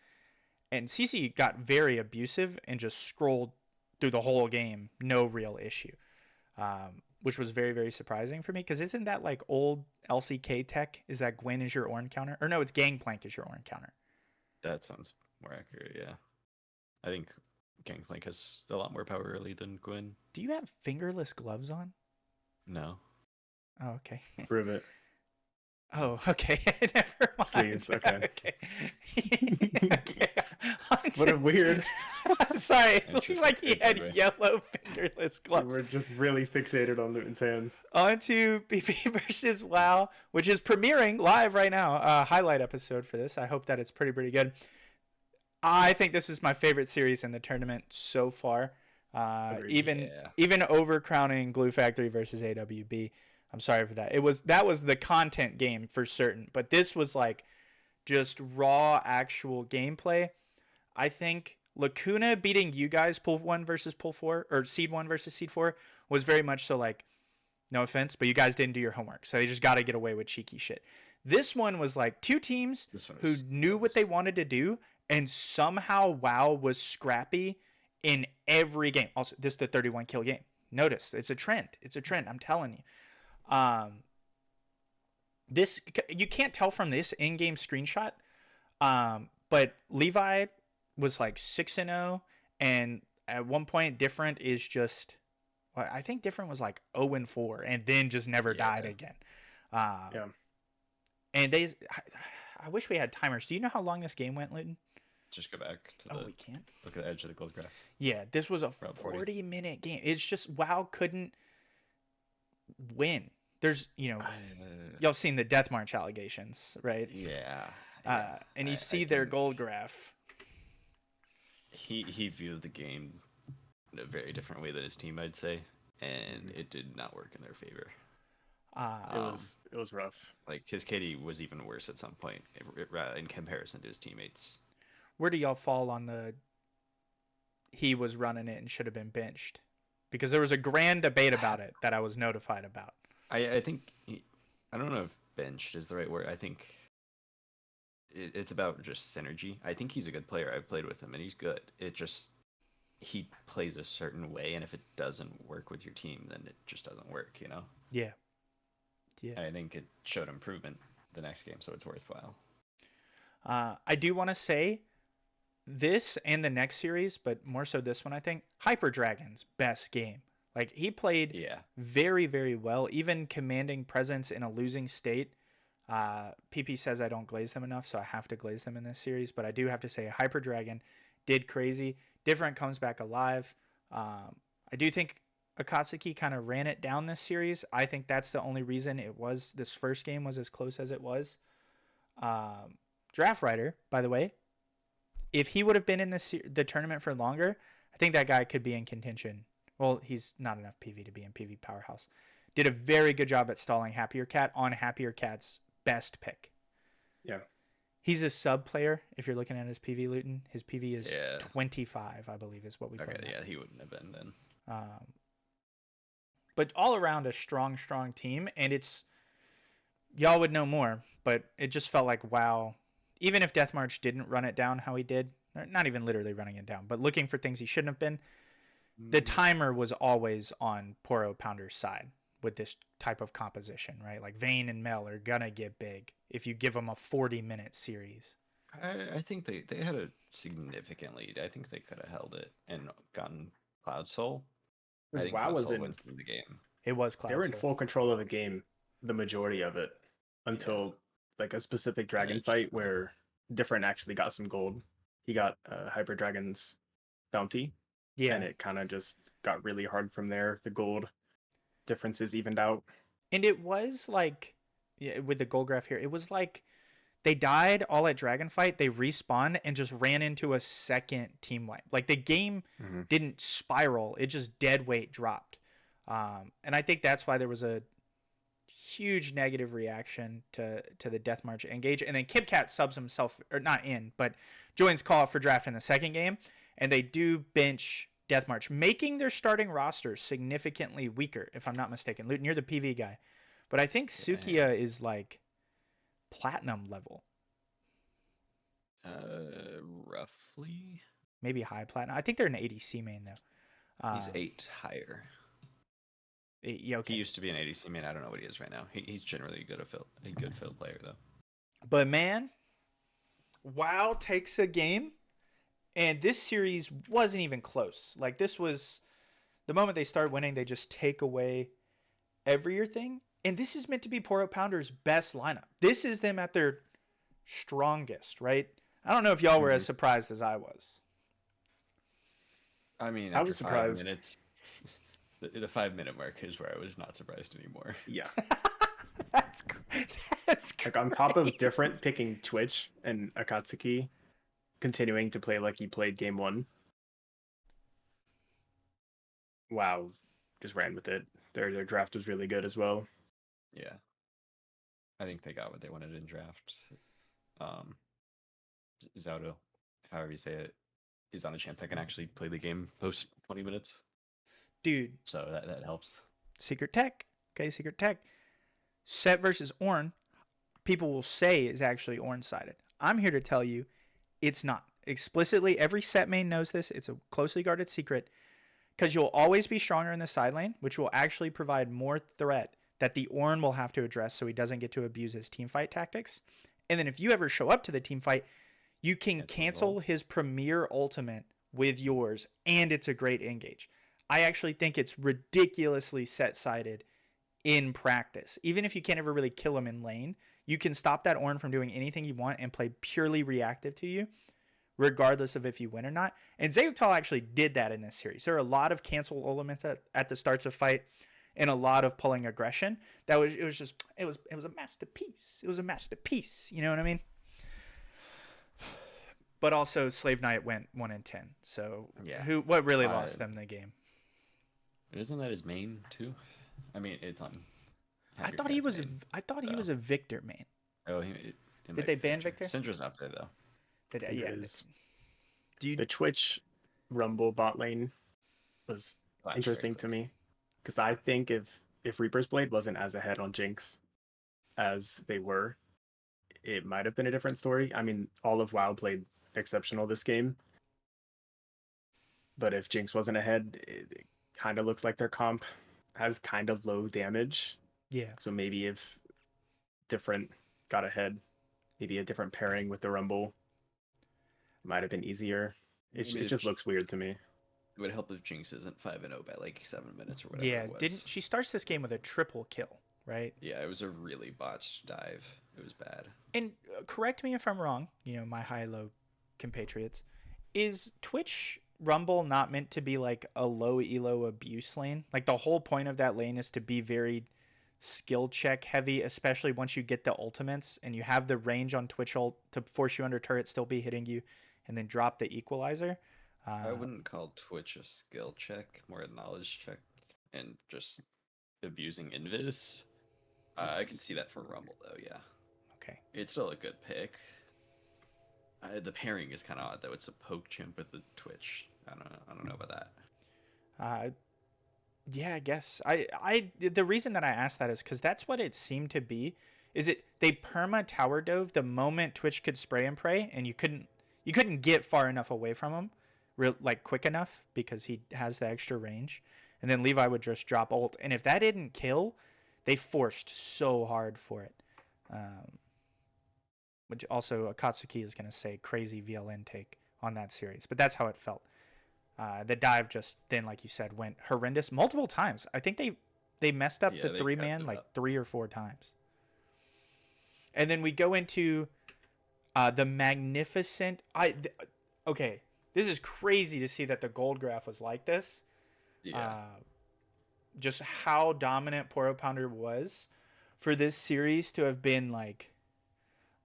And CC got very abusive and just scrolled through the whole game, no real issue, which was very, very surprising for me. Because isn't that like old LCK tech? Is that Gwen is your Ornn counter? Or no, it's Gangplank is your Ornn counter. That sounds more accurate, yeah. I think Gangplank has a lot more power early than Gwen. Do you have fingerless gloves on? No. Oh, okay. Prove it. Oh, okay. Never mind. Sleeves, okay. Okay. What a weird. Sorry, looking like he had yellow fingerless gloves. We're just really fixated on Luyten's hands. On to BP versus WoW, which is premiering live right now. Highlight episode for this. I hope that it's pretty good. I think this is my favorite series in the tournament so far. Even overcrowning Glue Factory versus AWB. I'm sorry for that. That was the content game for certain, but this was like just raw actual gameplay. I think Lacuna beating you guys pool 1 versus pool 4 or seed 1 versus seed 4 was very much so like, no offense, but you guys didn't do your homework. So they just got to get away with cheeky shit. This one was like two teams who knew what they wanted to do, and somehow WoW was scrappy in every game. Also, this is the 31 kill game. Notice, it's a trend. I'm telling you. This you can't tell from this in-game screenshot, but Levi was like 6-0, and at one point different is just I think Different was like 0-4 and then just never died again. Yeah. And I wish we had timers. Do you know how long this game went, Luyten? Just go back to We can't. look at the edge of the gold graph. Yeah, this was a Around 40-minute game. It's just WoW couldn't win. There's, y'all seen the Death March allegations, right? Yeah. And you see their gold graph. He viewed the game in a very different way than his team, I'd say, and it did not work in their favor. It was rough. Like his KD was even worse at some point in comparison to his teammates. Where do y'all fall on the he was running it and should have been benched? Because there was a grand debate about it that I was notified about. I think I don't know if benched is the right word. I think it's about just synergy. I think he's a good player. I've played with him and he's good. It just he plays a certain way, and if it doesn't work with your team, then it just doesn't work, Yeah. And I think it showed improvement the next game, so it's worthwhile. I do want to say this and the next series, but more so this one, I think, Hyper Dragon's best game. Like, he played very, very well, even commanding presence in a losing state. PP says I don't glaze them enough, so I have to glaze them in this series, but I do have to say Hyper Dragon did crazy. Different comes back alive. I do think Akatsuki kind of ran it down this series. I think that's the only reason this first game was as close as it was. Draft Rider, by the way, if he would have been in the tournament for longer, I think that guy could be in contention. Well, he's not enough PV to be in PV Powerhouse. Did a very good job at stalling Happier Cat on Happier Cat's best pick. Yeah. He's a sub player. If you're looking at his PV, Luyten, his PV is 25, I believe, is what we played. Okay, he wouldn't have been then. But all around a strong team, and y'all would know more, but it just felt like WoW. Even if Death March didn't run it down how he did, not even literally running it down, but looking for things he shouldn't have been, the timer was always on Poro Pounder's side with this type of composition, right? Like Vayne and Mel are gonna get big if you give them a 40-minute series. I think they had a significant lead. I think they could have held it and gotten Cloud Soul. I think WoW was in the game. It was Cloud They were in Soul. full control of the game, the majority of it, until like a specific dragon fight where Different actually got some gold. He got Hyper Dragon's bounty. Yeah. And it kind of just got really hard from there. The gold differences evened out. And it was like, with the gold graph here, it was like they died all at Dragonfight, they respawned and just ran into a second team wipe. Like the game didn't spiral, it just dead weight dropped. And I think that's why there was a huge negative reaction to the Death March engage. And then KitKat subs himself, or not in, but joins call up for draft in the second game. And they do bench Death March, making their starting roster significantly weaker, if I'm not mistaken. Luyten, you're the PV guy. But I think Sukiya is like platinum level. Roughly. Maybe high platinum. I think they're an ADC main, though. He's 8 higher. Okay. He used to be an ADC main. I don't know what he is right now. He's generally a good field player, though. But, man, WoW takes a game. And this series wasn't even close. Like, this was the moment they start winning, they just take away everything. And this is meant to be Poro Pounder's best lineup. This is them at their strongest, right? I don't know if y'all were as surprised as I was. I mean, I was surprised. 5 minutes, the 5-minute mark is where I was not surprised anymore. Yeah. That's like on top of Different picking Twitch and Akatsuki continuing to play like he played game 1. WoW just ran with it. Their draft was really good as well. Yeah. I think they got what they wanted in draft. Zaudo, however you say it, is on a champ that can actually play the game post 20 minutes. Dude. So that helps. Secret tech. Okay, secret tech. Set versus Ornn, people will say is actually Ornn-sided. I'm here to tell you it's not. Explicitly, every set main knows this. It's a closely guarded secret because you'll always be stronger in the side lane, which will actually provide more threat that the Ornn will have to address so he doesn't get to abuse his teamfight tactics. And then if you ever show up to the team fight, you can cancel his premier ultimate with yours, and it's a great engage. I actually think it's ridiculously set-sided in practice. Even if you can't ever really kill him in lane, you can stop that Ornn from doing anything you want and play purely reactive to you, regardless of if you win or not. And Zeyuktal actually did that in this series. There are a lot of cancel elements at the starts of fight and a lot of pulling aggression. It was a masterpiece. It was a masterpiece. You know what I mean? But also Slave Knight went 1-10. So Yeah. what really lost them the game? Isn't that his main too? I mean, it's on. I thought he was a Victor main. Oh, did they ban Victor? Syndra's up there though. The Twitch Rumble bot lane was interesting to me, because I think if Reaper's Blade wasn't as ahead on Jinx as they were, it might have been a different story. I mean, all of WoW played exceptional this game, but if Jinx wasn't ahead, it kind of looks like their comp has kind of low damage. Yeah. So maybe if different got ahead, maybe a different pairing with the Rumble might have been easier. It just looks weird to me. It would help if Jinx isn't 5-0 by like 7 minutes or whatever. Yeah, it was. didn't she starts this game with a triple kill, right? Yeah, it was a really botched dive. It was bad. And correct me if I'm wrong, my high-low compatriots. Is Twitch Rumble not meant to be like a low elo abuse lane? Like the whole point of that lane is to be very skill check heavy, especially once you get the ultimates and you have the range on Twitch ult to force you under turret, still be hitting you, and then drop the equalizer. I wouldn't call Twitch a skill check, more a knowledge check, and just abusing invis. I can see that for Rumble though, yeah. Okay. It's still a good pick. The pairing is kind of odd though. It's a poke chimp with the Twitch. I don't know about that. Yeah, I guess. The reason that I asked that is because that's what it seemed to be. They perma tower dove the moment Twitch could spray and pray, and you couldn't get far enough away from him, quick enough, because he has the extra range. And then Levi would just drop ult, and if that didn't kill, they forced so hard for it. Which also Akatsuki is going to say crazy VLN take on that series, but that's how it felt. The dive just then, like you said, went horrendous multiple times. I think they messed up the 3-man like 3 or 4 times. And then we go into the magnificent. Okay, this is crazy to see that the gold graph was like this. Yeah. Just how dominant Poro Pounder was for this series to have been like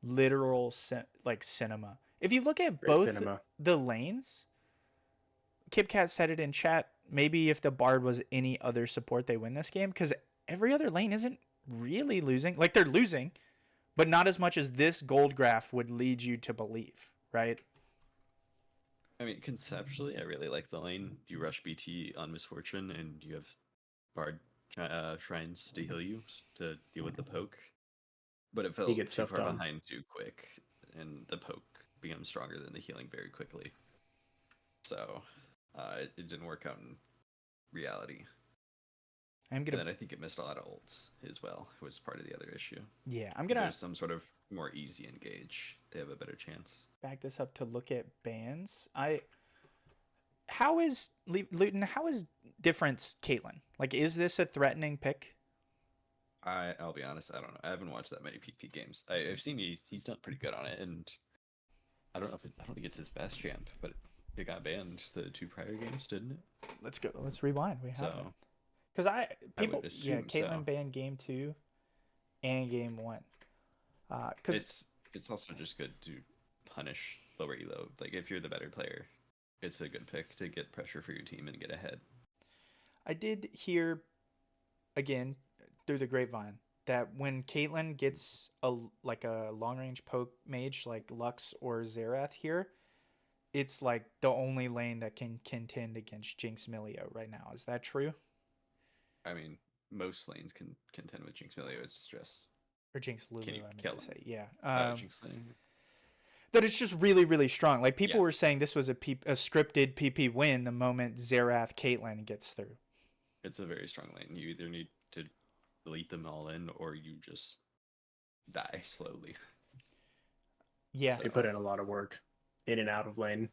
literal cinema. If you look at both the lanes, KipCat said it in chat, maybe if the Bard was any other support, they win this game, because every other lane isn't really losing. Like, they're losing, but not as much as this gold graph would lead you to believe, right? I mean, conceptually, I really like the lane. You rush BT on Misfortune, and you have Bard shrines to heal you to deal with the poke. But it felt too far behind too quick, and the poke becomes stronger than the healing very quickly. So it didn't work out in reality. And then I think it missed a lot of ults as well. It was part of the other issue. Yeah, if there's some sort of more easy engage, they have a better chance. Back this up to look at bans. How is Luyten? How is difference Caitlyn? Like, is this a threatening pick? I'll be honest, I don't know. I haven't watched that many PP games. I've seen he's done pretty good on it, and I don't think it's his best champ, but it got banned the 2 prior games, didn't it? Let's go. Let's rewind. We have it. Because Caitlyn banned game 2 and game 1. Because it's also just good to punish lower elo. Like, if you're the better player, it's a good pick to get pressure for your team and get ahead. I did hear, again, through the grapevine, that when Caitlyn gets a long range poke mage like Lux or Xerath here, it's like the only lane that can contend against Jinx Milio right now. Is that true? I mean, most lanes can contend with Jinx Milio. It's just or Jinx Lulu. I meant to say, yeah. Jinx lane. That it's just really, really strong. Like, people were saying this was a scripted PP win the moment Xerath Caitlyn gets through. It's a very strong lane. You either need to delete them all in, or you just die slowly. Yeah, they put in a lot of work in and out of lane.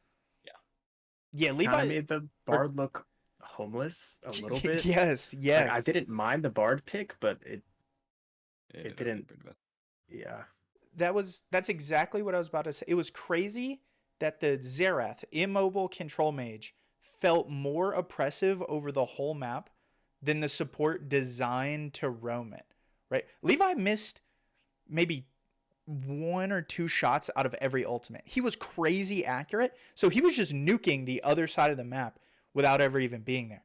Yeah. Levi made the Bard look homeless a little bit. Yes, Like, yes. I didn't mind the Bard pick, but it Yeah, it don't didn't. get rid of Yeah. That's exactly what I was about to say. It was crazy that the Xerath immobile control mage felt more oppressive over the whole map than the support designed to roam it. Right? Levi missed maybe 1 or 2 shots out of every ultimate. He was crazy accurate, so he was just nuking the other side of the map without ever even being there.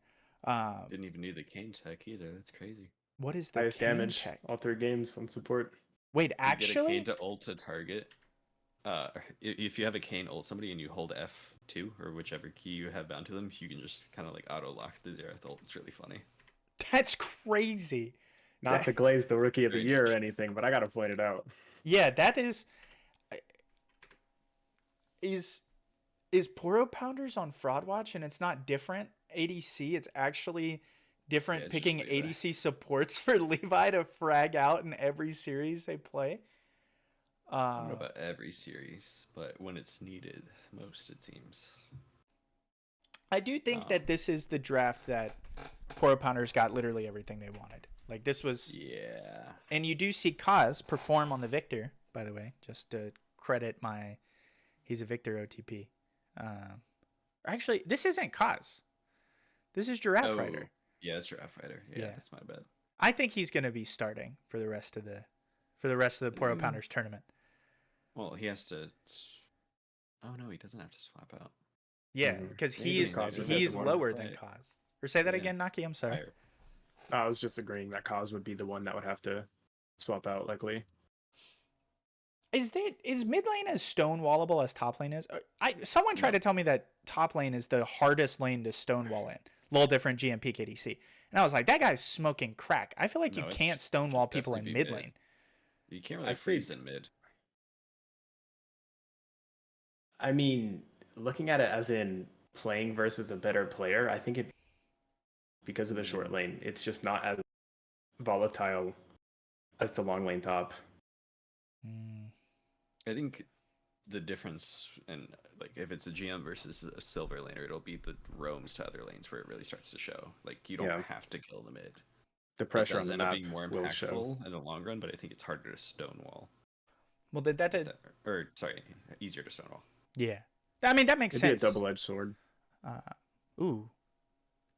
Didn't even need the cane tech either. That's crazy. What is the Highest cane damage tech? all 3 games on support. Wait, You get a cane actually? to ult to target. If you have a cane ult somebody and you hold F2 or whichever key you have bound to them, you can just kind of like auto lock the Xerath ult. It's really funny. That's crazy. Not the Glaze the Rookie of the Very Year or niche. anything, but I gotta point it out. Yeah, that is Poro Pounders on Fraud Watch, and it's not different ADC. It's actually different Yeah, it's picking just Levi. ADC supports for Levi to frag out in every series they play. I don't know about every series, but when it's needed, most it seems. I do think that this is the draft that Poro Pounders got literally everything they wanted. Like, this was, Yeah. and you do see Kaz perform on the Victor, by the way, just to credit he's a Victor OTP. Actually, this isn't Kaz. This is Giraffe Rider. Yeah, that's Giraffe Rider. Yeah, that's my bad. I think he's going to be starting for the rest of the Poro Pounders tournament. Well, he has to. Oh no, he doesn't have to swap out. Yeah, because Maybe he's Kaz would he's have to lower play than it. Kaz. Or say that Yeah. again, Naqi. I'm sorry. Higher. I was just agreeing that Kaz would be the one that would have to swap out, likely. Is mid lane as stonewallable as top lane is? Someone tried to tell me that top lane is the hardest lane to stonewall in. Little different GMP KDC. And I was like, that guy's smoking crack. I feel like you No, it can't should stonewall people in definitely be mid mid. lane. You can't really I'd say- freeze in mid. I mean, looking at it as in playing versus a better player, I think because of the short lane, it's just not as volatile as the long lane top. I think the difference in like if it's a GM versus a silver laner, it'll be the roams to other lanes where it really starts to show. Like you don't have to kill the mid. The pressure It does on the end up map being more will show. impactful in the long run, but I think it's harder to stonewall. Well, Easier to stonewall. yeah. I mean, that makes It'd sense. be a double-edged sword.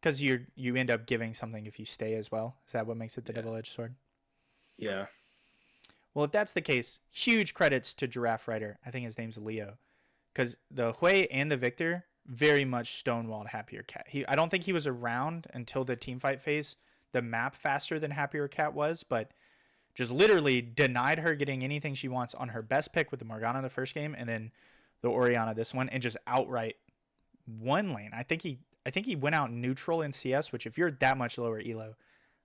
Because you end up giving something if you stay as well. Is that what makes it the double-edged sword? Yeah. Well, if that's the case, huge credits to Giraffe Rider. I think his name's Leo. Because the Hui and the Victor very much stonewalled Happier Cat. I don't think he was around until the teamfight phase, the map faster than Happier Cat was, but just literally denied her getting anything she wants on her best pick with the Morgana the first game, and then the Orianna this one, and just outright one lane. I think he went out neutral in CS, which if you're that much lower elo,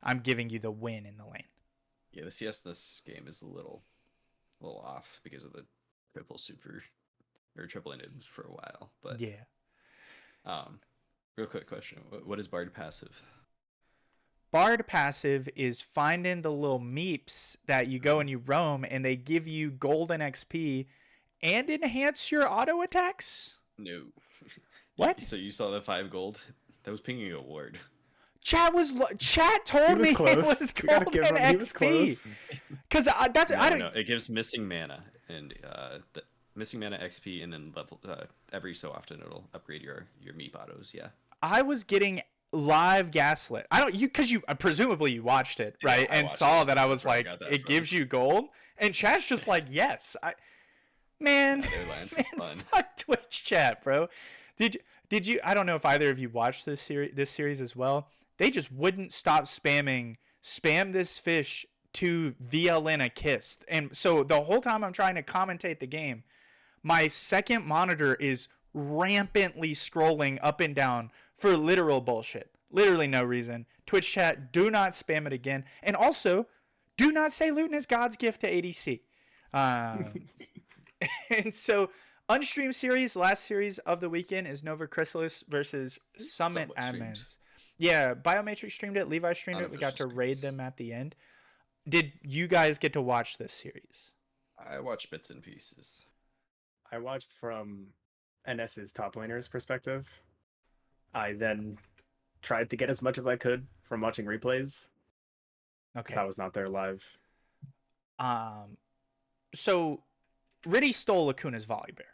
I'm giving you the win in the lane. Yeah, the CS this game is a little off because of the triple ended for a while. But yeah. Real quick question: what is Bard passive? Bard passive is finding the little meeps that you go and you roam, and they give you golden XP and enhance your auto attacks. No. What? So you saw the 5 gold? That was pinging a ward. Chat told me close. it was We gotta golden give him- he was XP. close. Because that's I don't. No, it gives missing mana and the missing mana XP, and then level every so often it'll upgrade your meep autos. Yeah. I was getting live gaslit. Presumably you watched it, right? I And watched saw it. that I was That's where I like, got that it from. gives you gold, and chat's just like, yes. Man, They're lying for fun. fuck Twitch chat, bro. Did you? I don't know if either of you watched this series as well. They just wouldn't stop spam this fish to VLN a kiss, and so the whole time I'm trying to commentate the game, my second monitor is rampantly scrolling up and down for literal bullshit. Literally no reason. Twitch chat, do not spam it again. And also, do not say Luyten is God's gift to ADC. And so, unstreamed series, last series of the weekend is Nova Chrysalis versus Summit somewhat streamed. Admins. Yeah, Biomatrix streamed it. Levi streamed it. We got to Unofficial raid streams. them at the end. Did you guys get to watch this series? I watch bits and pieces. I watched from NS's top laner's perspective. I then tried to get as much as I could from watching replays because Okay. I was not there live. So Riddy stole Lacuna's Volibear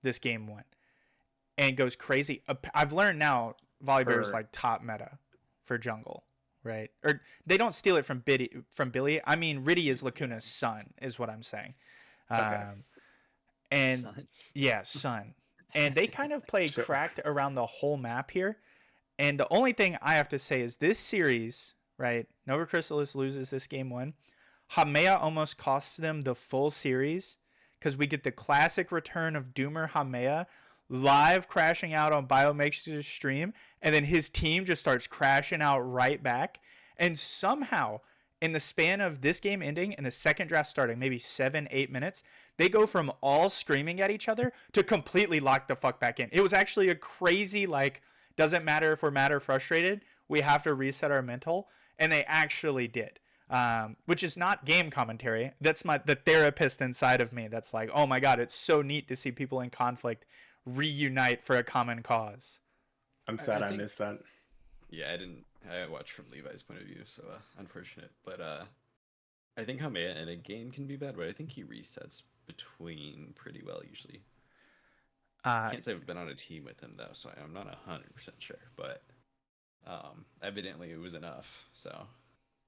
this game 1 and goes crazy. I've learned now Volibear is like top meta for jungle, right? Or they don't steal it from Billy. I mean, Riddy is Lacuna's son, is what I'm saying. Okay. And Son. yeah, son. And they kind of play Sure. cracked around the whole map here. And the only thing I have to say is this series, right? Nova Chrysalis loses this game 1. Hamea almost costs them the full series because we get the classic return of Doomer Hamea live crashing out on Biomix's stream, and then his team just starts crashing out right back. And somehow, in the span of this game ending and the second draft starting, maybe 7-8 minutes, they go from all screaming at each other to completely lock the fuck back in. It was actually a crazy, like, doesn't matter if we're mad or frustrated, we have to reset our mental, and they actually did. Which is not game commentary. That's the therapist inside of me that's like, oh my god, it's so neat to see people in conflict reunite for a common cause. I'm sad I think- missed that. Yeah, I watched from Levi's point of view, so unfortunate. But I think Hamea in a game can be bad, but I think he resets between pretty well usually. I can't say I've been on a team with him though, so I'm not 100% sure. But evidently it was enough. So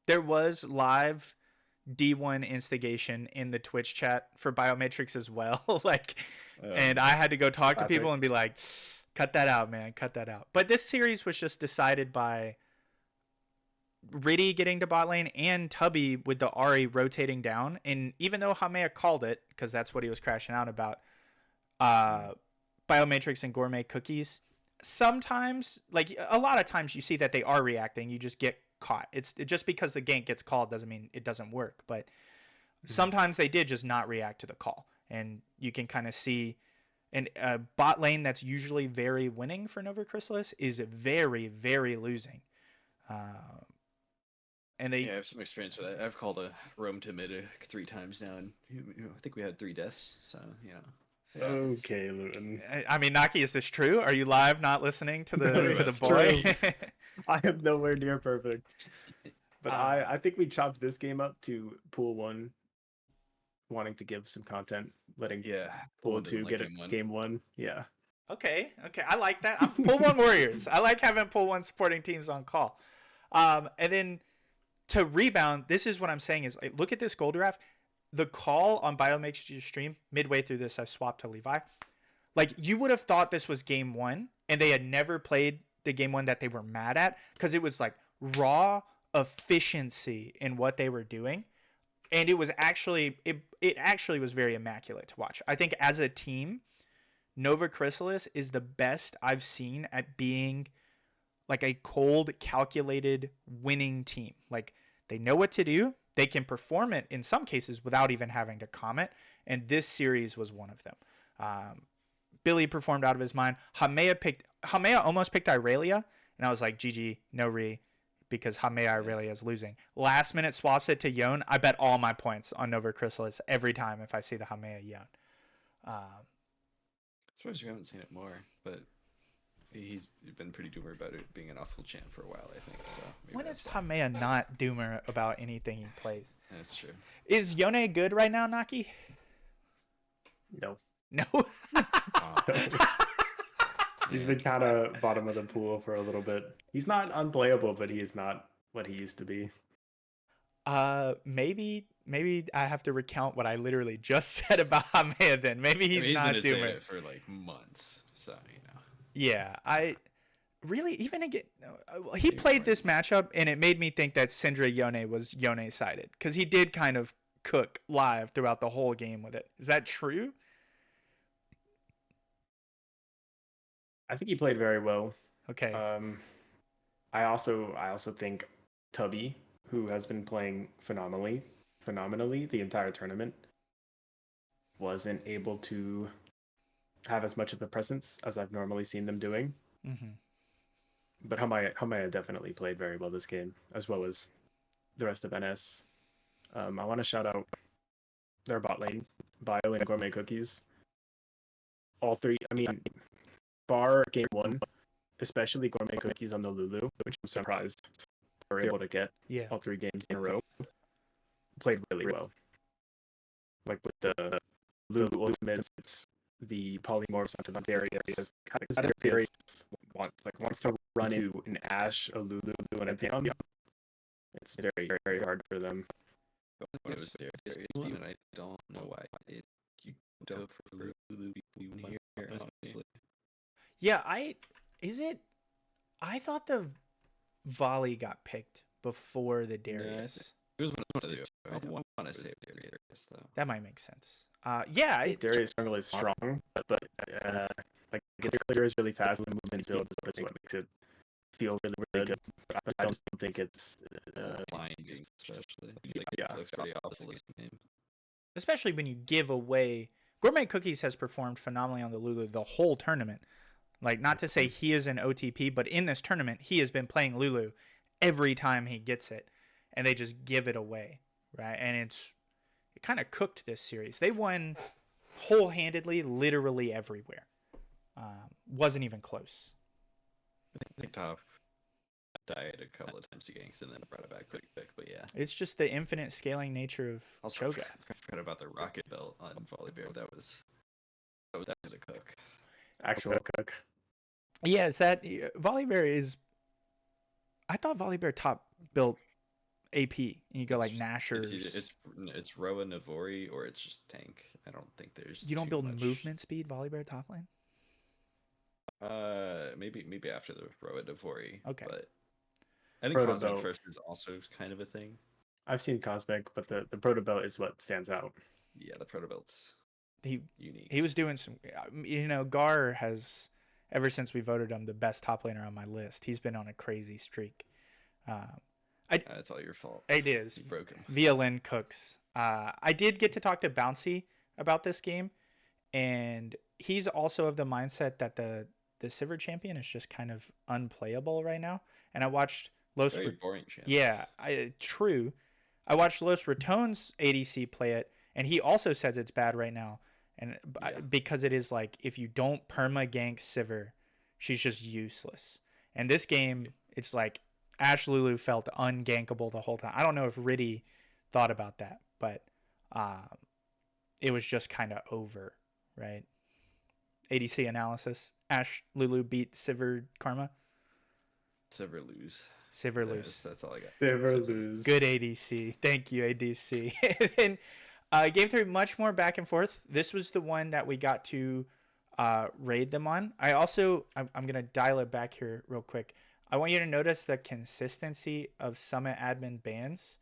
There was live D1 instigation in the Twitch chat for Biometrics as well. And I had to go talk to people and be like, cut that out, man, cut that out. But this series was just decided by Riddy getting to bot lane and Tubby with the Ahri rotating down. And even though Hamea called it, because that's what he was crashing out about, Biomatrix and Gourmet Cookies, sometimes, like a lot of times you see that they are reacting, you just get caught. Just because the gank gets called doesn't mean it doesn't work, but sometimes they did just not react to the call. And you can kind of see a bot lane that's usually very winning for Nova Chrysalis is very, very losing. And they I have some experience with that. I've called a roam to mid 3 times now, and I think we had 3 deaths. So Yeah, Okay, Luyten. I mean, Naqi, is this true? Are you live not listening to the No, to the it's boy? I am nowhere near perfect. But I think we chopped this game up to pool 1 wanting to give some content, letting pool 2 get game 1. Yeah. Okay. I like that. I'm Pool 1 Warriors. I like having Pool 1 supporting teams on call. And then to rebound, this is what I'm saying is, like, look at this gold draft. The call on Biomix's stream, midway through this, I swapped to Levi. Like, you would have thought this was game 1, and they had never played the game 1 that they were mad at, because it was, like, raw efficiency in what they were doing. And it was actually, it actually was very immaculate to watch. I think as a team, Nova Chrysalis is the best I've seen at being like a cold, calculated, winning team. Like, they know what to do. They can perform it in some cases without even having to comment. And this series was one of them. Billy performed out of his mind. Hamea almost picked Irelia. And I was like, GG, no re, because Hamea Irelia is losing. Last minute swaps it to Yon. I bet all my points on Nova Chrysalis every time if I see the Hamea Yon. I suppose you haven't seen it more, but he's been pretty doomer about it being an awful champ for a while, I think. So when is Hamea not doomer about anything he plays? That's true. Is Yone good right now, Naqi? No. No. He's been kind of bottom of the pool for a little bit. He's not unplayable, but he is not what he used to be. Maybe I have to recount what I literally just said about Hamea then. Maybe he's not been doing it for like months, so Yeah, I really even again he played this matchup and it made me think that Syndra Yone was Yone sided because he did kind of cook live throughout the whole game with it. Is that true? I think he played very well. Okay. I also think Tubby, who has been playing phenomenally the entire tournament, wasn't able to have as much of a presence as I've normally seen them doing. Mm-hmm. But Hamea definitely played very well this game, as well as the rest of NS. I want to shout out their bot lane, Bio and Gourmet Cookies. All three, I mean, bar game 1, especially gourmet cookies on the Lulu, which I'm surprised they were able to get Yeah. all 3 games in a row. Played really well. Like with the Lulu Ultimates, the polymorphs onto the Darius. Darius wants to run into an Ashe, a Lulu, and a Pam. It's very, very hard for them. It was Darius, and I don't know why you don't for Lulu even here, honestly. Yeah, I thought the volley got picked before the Darius. It was one of the two. I don't want to say Darius though. That might make sense. Yeah, Darius jungle is strong, but like it's clear is really fast. The movement build is what makes it feel really, really good. But I just don't think it's blinding, especially. Yeah, it looks pretty awful this game. Especially when you give away. Gourmet Cookies has performed phenomenally on the Lulu the whole tournament. Like, not to say he is an OTP, but in this tournament, he has been playing Lulu every time he gets it, and they just give it away, right? And it kind of cooked this series. They won whole-handedly, literally everywhere. Wasn't even close. I think Top died a couple of times to Ganks and then brought it back pretty quick, but yeah. It's just the infinite scaling nature of Cho'Gath. I forgot about the rocket belt on Volibear. That was a cook. Actual cook. Yeah, is that Volibear is? I thought Volibear top built AP, and you go like Nashers. It's Roa Navori or it's just tank. I don't think there's. You don't build movement speed Volibear top lane. Maybe after the Roa Navori. Okay. But I think Cosmic first is also kind of a thing. I've seen Cosmic, but the Protobelt is what stands out. Yeah, the Protobelt's unique. He was doing some. Gar has, ever since we voted him the best top laner on my list. He's been on a crazy streak. It's all your fault. It is. You broke him. Violin cooks. I did get to talk to Bouncy about this game, and he's also of the mindset that the Sivir champion is just kind of unplayable right now. And I watched Los. Very boring champion. Yeah, true. I watched Los Ratone's ADC play it, and he also says it's bad right now. And because it is like, if you don't perma gank Sivir, she's just useless. And this game, it's like Ashe Lulu felt ungankable the whole time. I don't know if Riddy thought about that, but it was just kind of over, right? ADC analysis. Ashe Lulu beat Sivir Karma. Sivir lose. Sivir lose. That's all I got. Sivir lose. Good ADC. Thank you, ADC. And then game 3, much more back and forth. This was the one that we got to raid them on. I'm going to dial it back here real quick. I want you to notice the consistency of Summit admin bans.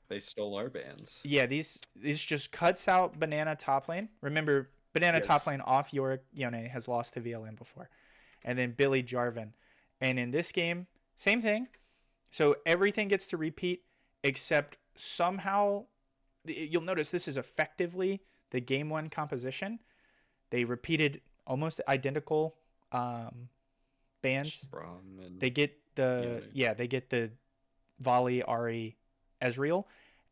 They stole our bans. Yeah, these just cuts out Banana top lane. Remember, Banana top lane off Yorick Yone has lost to VLM before. And then Billy Jarvan. And in this game, same thing. So everything gets to repeat, except somehow, you'll notice this is effectively the game 1 composition. They repeated almost identical bans. They get the Volley, Ari, Ezreal,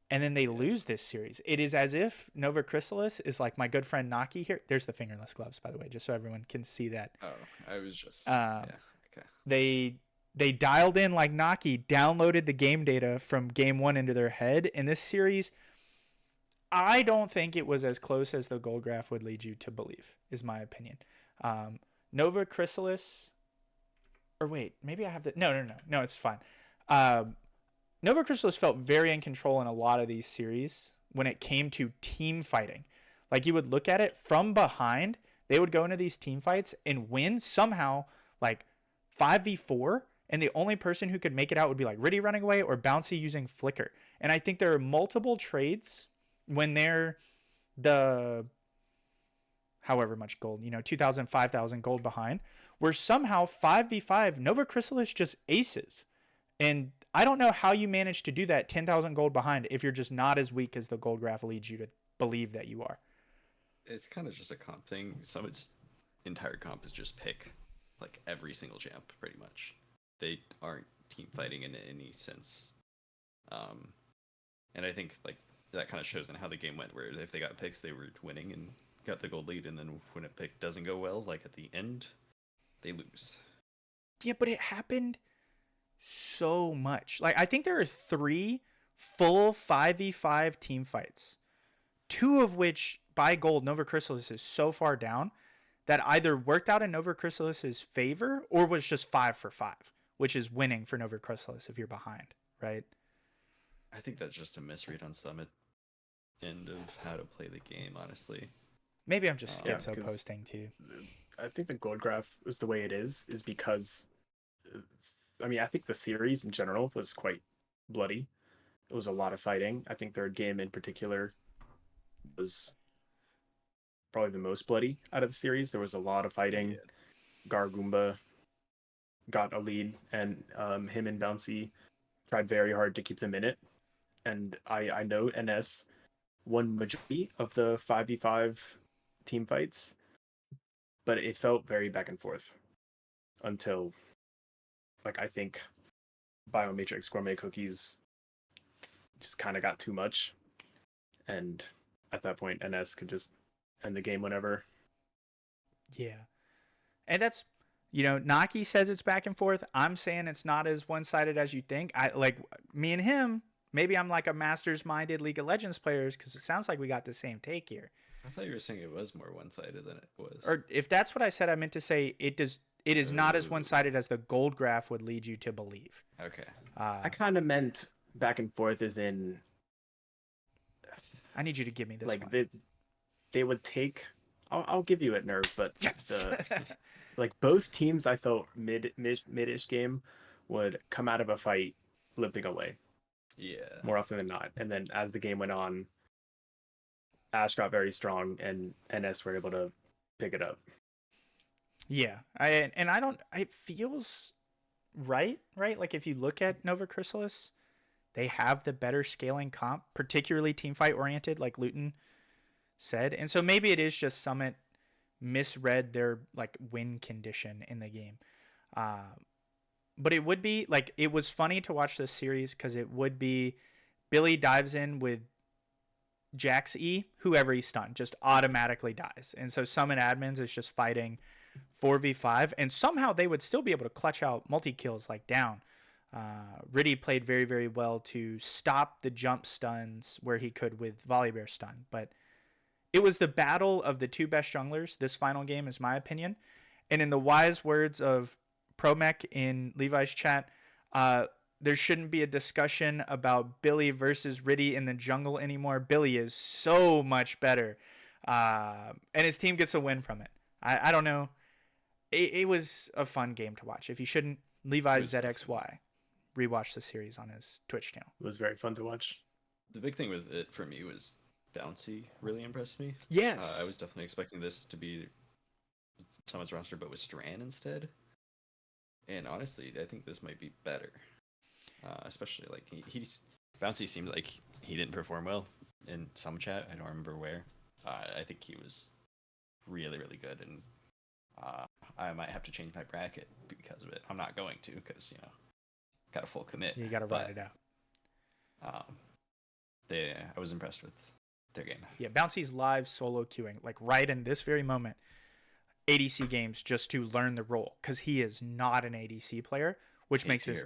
and then they lose this series. It is as if Nova Chrysalis is like my good friend Naqi here. There's the fingerless gloves, by the way, just so everyone can see that. Oh, I was just okay. They dialed in like Naqi, downloaded the game data from game 1 into their head. In this series, I don't think it was as close as the goal graph would lead you to believe, is my opinion. Nova Chrysalis, or wait, maybe I have the no, it's fine. Nova Chrysalis felt very in control in a lot of these series when it came to team fighting. Like, you would look at it from behind, they would go into these team fights and win somehow, like 5v4, and the only person who could make it out would be like Riddy running away or Bouncy using Flicker. And I think there are multiple trades when they're the however much gold, 2,000, 5,000 gold behind, where somehow 5v5 Nova Chrysalis just aces. And I don't know how you manage to do that 10,000 gold behind if you're just not as weak as the gold graph leads you to believe that you are. It's kind of just a comp thing. Summit's entire comp is just pick like every single champ, pretty much. They aren't team fighting in any sense. And I think like that kind of shows in how the game went, where if they got picks, they were winning and got the gold lead, and then when a pick doesn't go well, like at the end, they lose. Yeah, but it happened so much. Like, I think there are 3 full 5v5 team fights, 2 of which by gold Nova Chrysalis is so far down that either worked out in Nova Chrysalis's favor or was just 5 for 5, which is winning for Nova Chrysalis if you're behind, right? I think that's just a misread on Summit end of how to play the game, honestly. Maybe I'm just Yeah, schizo 'cause posting too. I think the gold graph is the way it is because, I mean, I think the series in general was quite bloody. It was a lot of fighting. I think third game in particular was probably the most bloody out of the series. There was a lot of fighting. Yeah. Gargoomba got a lead, and him and Bouncy tried very hard to keep them in it. And I know NS won majority of the 5v5 team fights, but it felt very back and forth until, like, I think Biomatrix Gourmet Cookies just kind of got too much. And at that point, NS could just end the game whenever. Yeah. And that's, Naqi says it's back and forth. I'm saying it's not as one-sided as you think. I like me and him, maybe I'm like a Masters-minded League of Legends players because it sounds like we got the same take here. I thought you were saying it was more one-sided than it was. Or if that's what I said, I meant to say it is not as one-sided as the gold graph would lead you to believe. Okay. I kind of meant back and forth as in, I need you to give me this like, one. they would take. I'll give you it, Nerve, but Yes. like both teams, I felt mid-ish game would come out of a fight limping away Yeah. more often than not, and then as the game went on, Ash got very strong, and NS were able to pick it up. Yeah. It feels right? Like if you look at Nova Chrysalis, they have the better scaling comp, particularly team fight oriented, like Luyten said. And so maybe it is just Summit misread their like win condition in the game. But it would be like, it was funny to watch this series because it would be Billy dives in with Jax E, whoever he stunned just automatically dies. And so Summit admins is just fighting 4v5, and somehow they would still be able to clutch out multi-kills like down. Riddy played very, very well to stop the jump stuns where he could with Volibear stun. But it was the battle of the 2 best junglers. This final game is my opinion. And in the wise words of Promech in Levi's chat, there shouldn't be a discussion about Billy versus Riddy in the jungle anymore. Billy is so much better. And his team gets a win from it. I don't know. It was a fun game to watch. If you shouldn't, Levi's ZXY. Rewatch the series on his Twitch channel. It was very fun to watch. The big thing with it for me was Bouncy really impressed me. Yes. I was definitely expecting this to be Summit's roster, but with Strand instead. And honestly, I think this might be better. Especially like he's Bouncy seemed like he didn't perform well in some chat. I don't remember where. I think he was really, really good, and I might have to change my bracket because of it. I'm not going to because got a full commit. You got to ride it out. I was impressed with their game. Yeah, Bouncy's live solo queuing, like right in this very moment, ADC games just to learn the role because he is not an ADC player, which makes his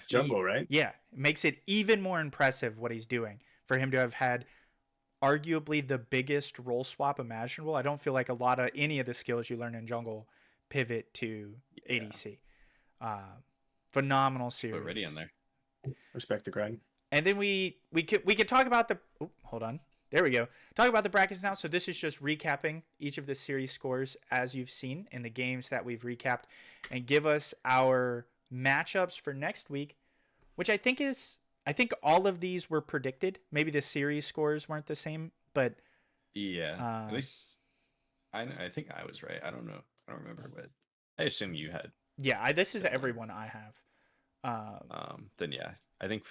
jungle, right? Yeah, it makes it even more impressive what he's doing for him to have had arguably the biggest role swap imaginable. I don't feel like any of the skills you learn in jungle pivot to ADC. Phenomenal series. Already in there. Respect the grind. And then we could talk about the hold on. There we go. Talk about the brackets now. So this is just recapping each of the series scores as you've seen in the games that we've recapped, and give us our matchups for next week, which I think all of these were predicted. Maybe the series scores weren't the same, but yeah, at least I think I was right. I don't know. I don't remember what. I assume you had. Yeah, this is everyone I have. Then yeah, I think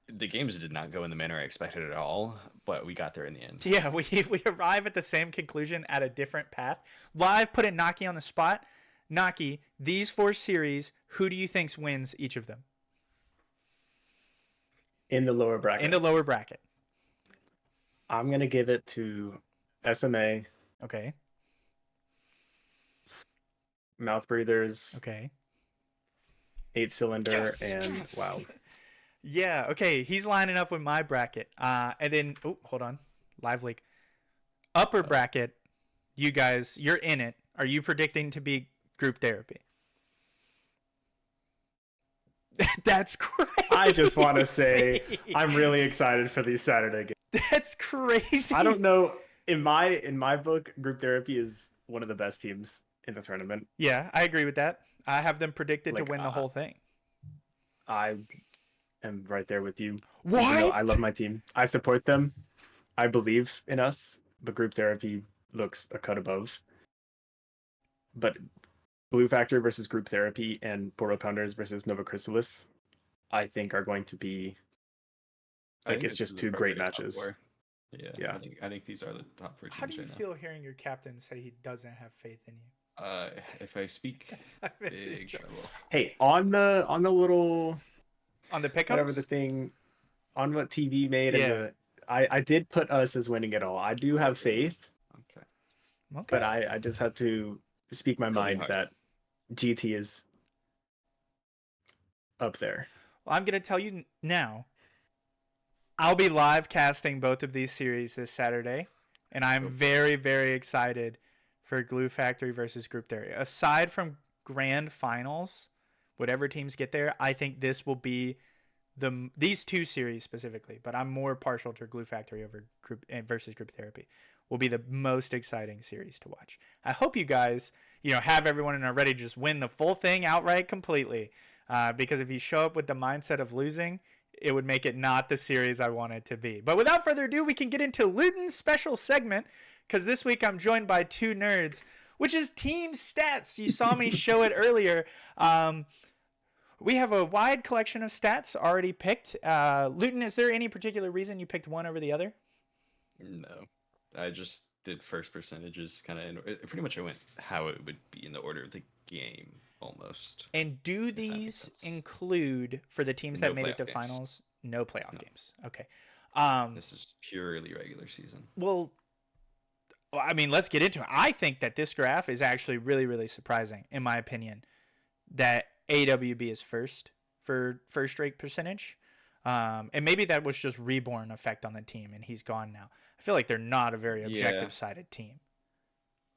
the games did not go in the manner I expected at all, but we got there in the end. Yeah, we arrive at the same conclusion at a different path. Live put Naqi on the spot. Naqi, these 4 series, who do you think wins each of them? In the lower bracket. In the lower bracket. I'm going to give it to SMA. Okay. Mouth Breathers, Okay. 8-cylinder, Yes! and wow. Yeah, okay. He's lining up with my bracket. And then, oh, hold on. Live leak. Upper bracket, you guys, you're in it. Are you predicting to be group therapy? That's crazy. I just want to say I'm really excited for these Saturday games. That's crazy. I don't know. In my book, Group Therapy is one of the best teams in the tournament. Yeah, I agree with that. I have them predicted to Like, win the whole thing. I am right there with you. What? Even though I love my team. I support them. I believe in us, but Group Therapy looks a cut above. But Blue Factor versus Group Therapy and Poro Pounders versus Nova Chrysalis, I think are going to be like, it's just two great matches. Yeah. I think these are the top 4 teams. How do you right feel hearing your captain say he doesn't have faith in you? now. If I speak, big trouble. Hey, on the little On the pickups? whatever the thing on what TV made, Yeah. and I did put us as winning it all. I do have faith, Okay. Okay. but I just had to speak my mind that GT is up there. Well, I'm going to tell you now. I'll be live casting both of these series this Saturday, and I'm very, very excited for Glue Factory versus Group Therapy. Aside from grand finals, whatever teams get there, I think this will be these two series specifically, but I'm more partial to Glue Factory over versus Group Therapy. Will be the most exciting series to watch. I hope you guys, have everyone and are ready to just win the full thing outright completely. Because if you show up with the mindset of losing, it would make it not the series I want it to be. But without further ado, we can get into Luyten's special segment, because this week I'm joined by two nerds, which is Team Stats. You saw me show it earlier. We have a wide collection of stats already picked. Luyten, is there any particular reason you picked one over the other? No. I just did first percentages, kind of. Pretty much I went how it would be in the order of the game, almost. And do these include, for the teams that made it to games. finals, no playoff games? Okay. This is purely regular season. Well, I mean, let's get into it. I think that this graph is actually really, really surprising, in my opinion, that AWB is first for first rate percentage. And maybe that was just Reborn effect on the team, and he's gone now. I feel like they're not a very objective-sided team.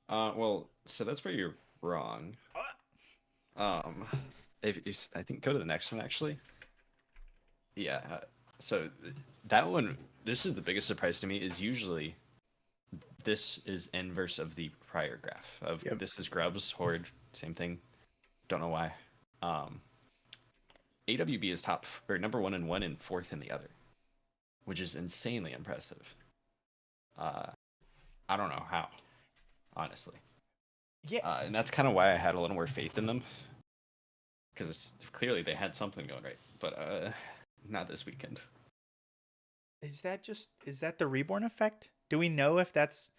Well, so that's where you're wrong. If you, I think go to the next one actually. Yeah. So that one, this is the biggest surprise to me. Is usually this is inverse of the prior graph. This is Grubs, Horde, same thing. Don't know why. AWB is number 1 in one and 4th in the other, which is insanely impressive. I don't know how, honestly. Yeah. And that's kind of why I had a little more faith in them, because clearly they had something going right, but not this weekend. Is that the Reborn effect? Do we know if that's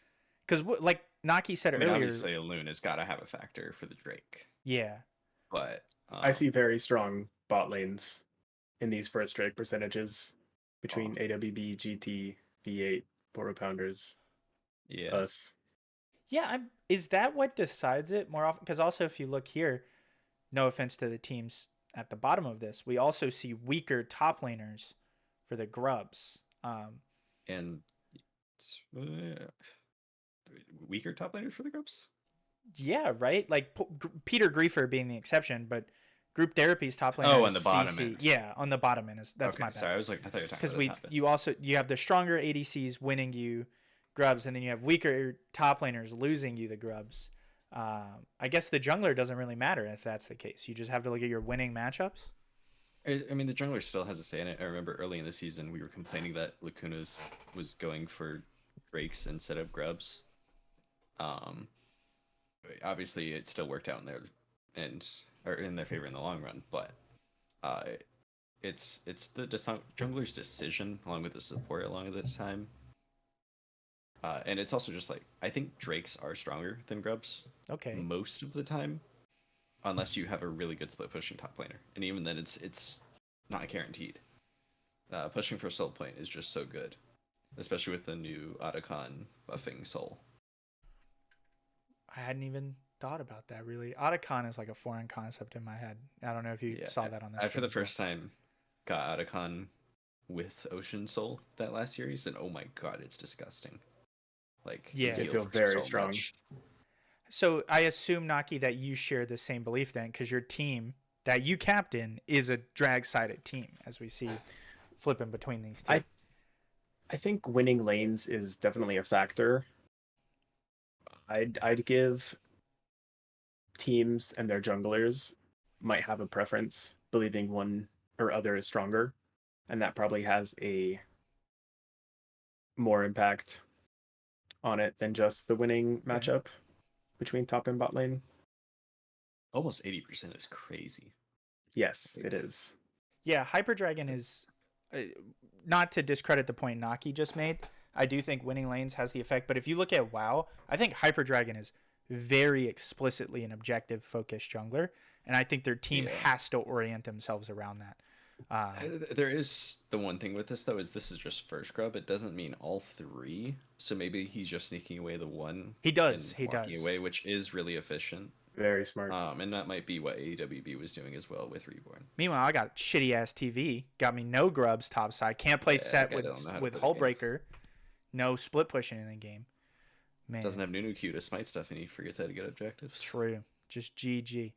because like Naqi said earlier? Obviously, a Loon has got to have a factor for the Drake. Yeah. But I see very strong bot lanes in these first Drake percentages between AWB, GT, V8, Poro Pounders, us. Yeah, is that what decides it more often? Because also, if you look here, no offense to the teams at the bottom of this, we also see weaker top laners for the Grubs. And weaker top laners for the Grubs? Yeah, right? Like Peter Griefer being the exception, but Group Therapy's top laner on the bottom CC. end. Yeah, on the bottom end. That's my bad. Sorry, I thought you were talking about because you have the stronger ADCs winning you Grubs, and then you have weaker top laners losing you the Grubs. I guess the jungler doesn't really matter if that's the case. You just have to look at your winning matchups. I mean, the jungler still has a say in it. I remember early in the season we were complaining that Lacuna's was going for Drakes instead of Grubs. Obviously, it still worked out in their favor in the long run, but it's the jungler's decision along with the support along at the time. And it's also just like, I think Drakes are stronger than Grubs. Okay. Most of the time, unless you have a really good split pushing top laner, and even then, it's not guaranteed. Pushing for soul point is just so good, especially with the new Otacon buffing soul. I hadn't even thought about that really. Otacon is like a foreign concept in my head. I don't know if you saw that on the I for stream the as well. first time got Otacon with Ocean Soul that last series, and oh my god, it's disgusting. Like, Yeah. They you feel for very so strong. much. So I assume, Naqi, that you share the same belief then, because your team that you captain is a drag-sided team, as we see flipping between these two. I think winning lanes is definitely a factor. I'd give teams and their junglers might have a preference, believing one or other is stronger, and that probably has a more impact on it than just the winning matchup between top and bot lane. Almost 80% is crazy. Yes, it is. Yeah, Hyper Dragon is, not to discredit the point Naqi just made, I do think winning lanes has the effect, but if you look at WoW, I think Hyper Dragon is very explicitly an objective focused jungler, and I think their team has to orient themselves around that. There is the one thing with this though, is this is just first scrub. It doesn't mean all three. So maybe he's just sneaking away the one. He does. And He walking does. away, which is really efficient. Very smart. And that might be what AWB was doing as well with Reborn. Meanwhile, I got shitty ass TV. Got me no grubs topside. Can't play set I don't know how to with play the Hull game. Breaker. No split pushing in the game. Man, Doesn't have Nunu Q to smite stuff, and he forgets how to get objectives. true. Just GG.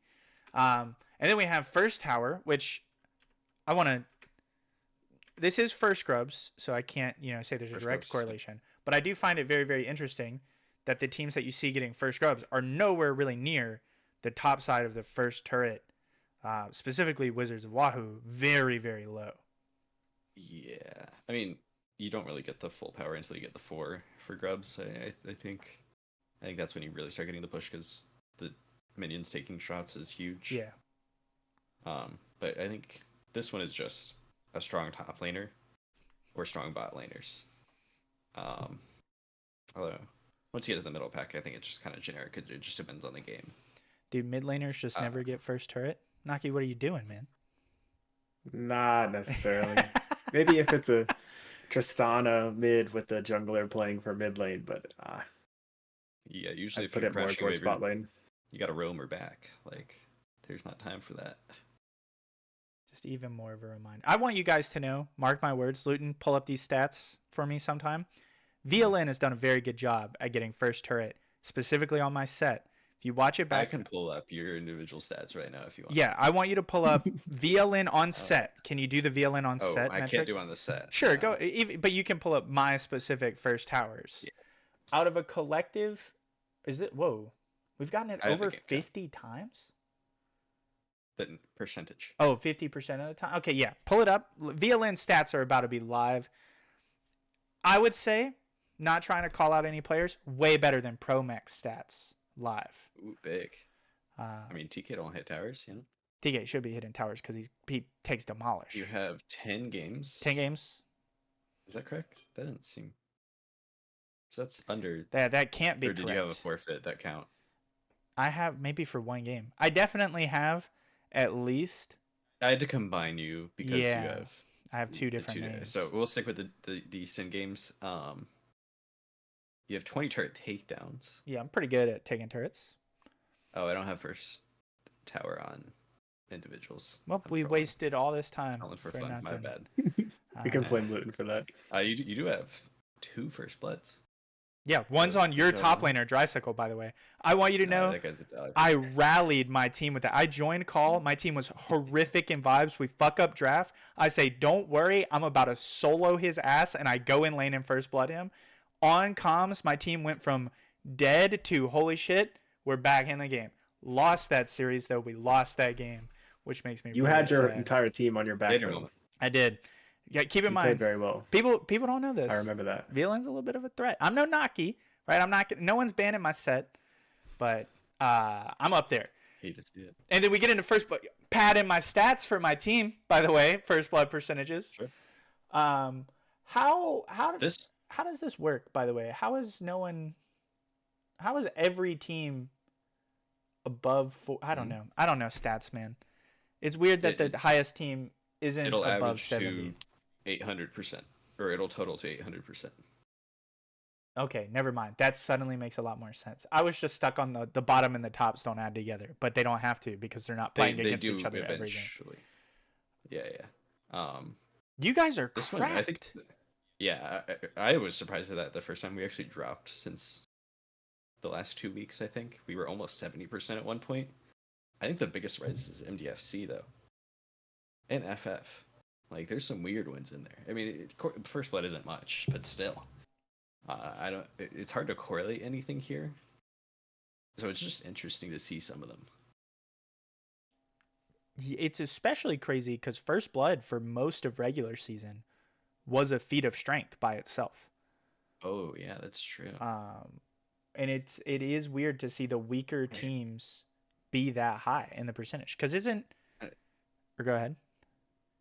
And then we have first tower, which I want to. This is first scrubs, so I can't say there's a First direct scrubs. correlation. But I do find it very, very interesting that the teams that you see getting first scrubs are nowhere really near the top side of the first turret, specifically Wizards of Wahoo, very, very low. Yeah, I mean, you don't really get the full power until you get the 4 for grubs. I think that's when you really start getting the push, because the minions taking shots is huge. Yeah. But I think this one is just a strong top laner or strong bot laners. Although once you get to the middle pack, I think it's just kind of generic. It just depends on the game. Dude, mid laners just never get first turret. Naqi, what are you doing, man? Not necessarily. Maybe if it's a Tristana mid with the jungler playing for mid lane, but Yeah, usually I if put you're it more crashing towards wave, bot lane. you got to roam her back. Like, there's not time for that. Just even more of a reminder. I want you guys to know, mark my words, Luyten, pull up these stats for me sometime. VLN has done a very good job at getting first turret, specifically on my set. If you watch it back, I can pull up your individual stats right now if you want. Yeah, I want you to pull up VLN on set. Can you do the VLN on set I metric? can't do on the set. Sure, no. go. But you can pull up my specific first towers. Yeah. Out of a collective, is it? Whoa, we've gotten it I have the over game count. 50 times. But in percentage. Oh, 50% of the time. Okay, yeah, pull it up. VLN stats are about to be live. I would say, not trying to call out any players, way better than Promex stats live. Ooh, big. I mean, TK don't hit towers, you know? TK should be hitting towers because he takes demolish. You have 10 games. 10 games. Is that correct? That doesn't seem. So that's under. That can't be Or did correct. you have a forfeit that count? I have maybe for one game. I definitely have at least. I had to combine you because Yeah, you have. I have two the different names. So we'll stick with the Sin games. You have 20 turret takedowns. Yeah, I'm pretty good at taking turrets. Oh, I don't have first tower on individuals. Well, I'm we trolling. wasted all this time Trolling for for fun. nothing. My bad. We can flame Luyten for that. You do have 2 first bloods. Yeah, one's on your Go top on. laner, Drycycle, by the way. I want you to know, That guy's a dog. I rallied my team with that. I joined call. My team was horrific in vibes. We fuck up draft. I say, don't worry. I'm about to solo his ass, and I go in lane and first blood him. On comms, my team went from dead to holy shit, we're back in the game. Lost that series, though. We lost that game, which makes me You really had your sad. entire team on your back. Later though. moment. I did. Yeah, keep in You played mind, very well. people don't know this. I remember that. VLN's a little bit of a threat. I'm no Naqi, right? I'm not. No one's banning my set, but I'm up there. He just did. And then we get into first blood. Pad in my stats for my team, by the way, first blood percentages. Sure. How This does this work, by the way? How is every team above I don't know. I don't know stats, man. It's weird that the highest team isn't it'll above average 70. to 800%, or it'll total to 800%. Okay, never mind. That suddenly makes a lot more sense. I was just stuck on the bottom and the tops don't add together, but they don't have to because they're not playing They against each do other every game. eventually. Yeah, yeah. Um, You guys are this one I think. cracked. Yeah, I was surprised at that the first time we actually dropped since the last 2 weeks. I think we were almost 70% at one point. I think the biggest rise is MDFC though, and FF. Like, there's some weird ones in there. I mean, First Blood isn't much, but still, I don't. It's hard to correlate anything here, so it's just interesting to see some of them. It's especially crazy because First Blood for most of regular season was a feat of strength by itself. Oh yeah, that's true. And it is weird to see the weaker teams be that high in the percentage because or go ahead.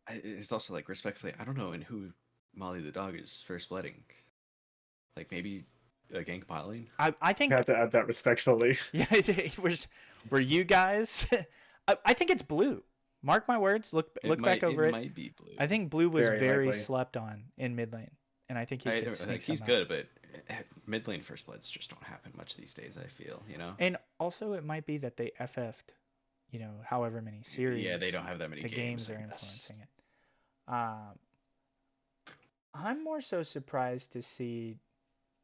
It's also like, respectfully, I don't know in who Molly the dog is first blooding. Like, maybe a gank bottling. I think I have to add that respectfully. yeah, it was. Were you guys? I think it's Blue. Mark my words. Look back over it. It might be Blue. I think Blue was very likely. slept on in mid lane, and I think he could sneak he's some good, but mid lane first bloods just don't happen much these days. I feel, And also, it might be that they FF'd, however many series. Yeah, they don't have that many the games. are influencing it. I'm more so surprised to see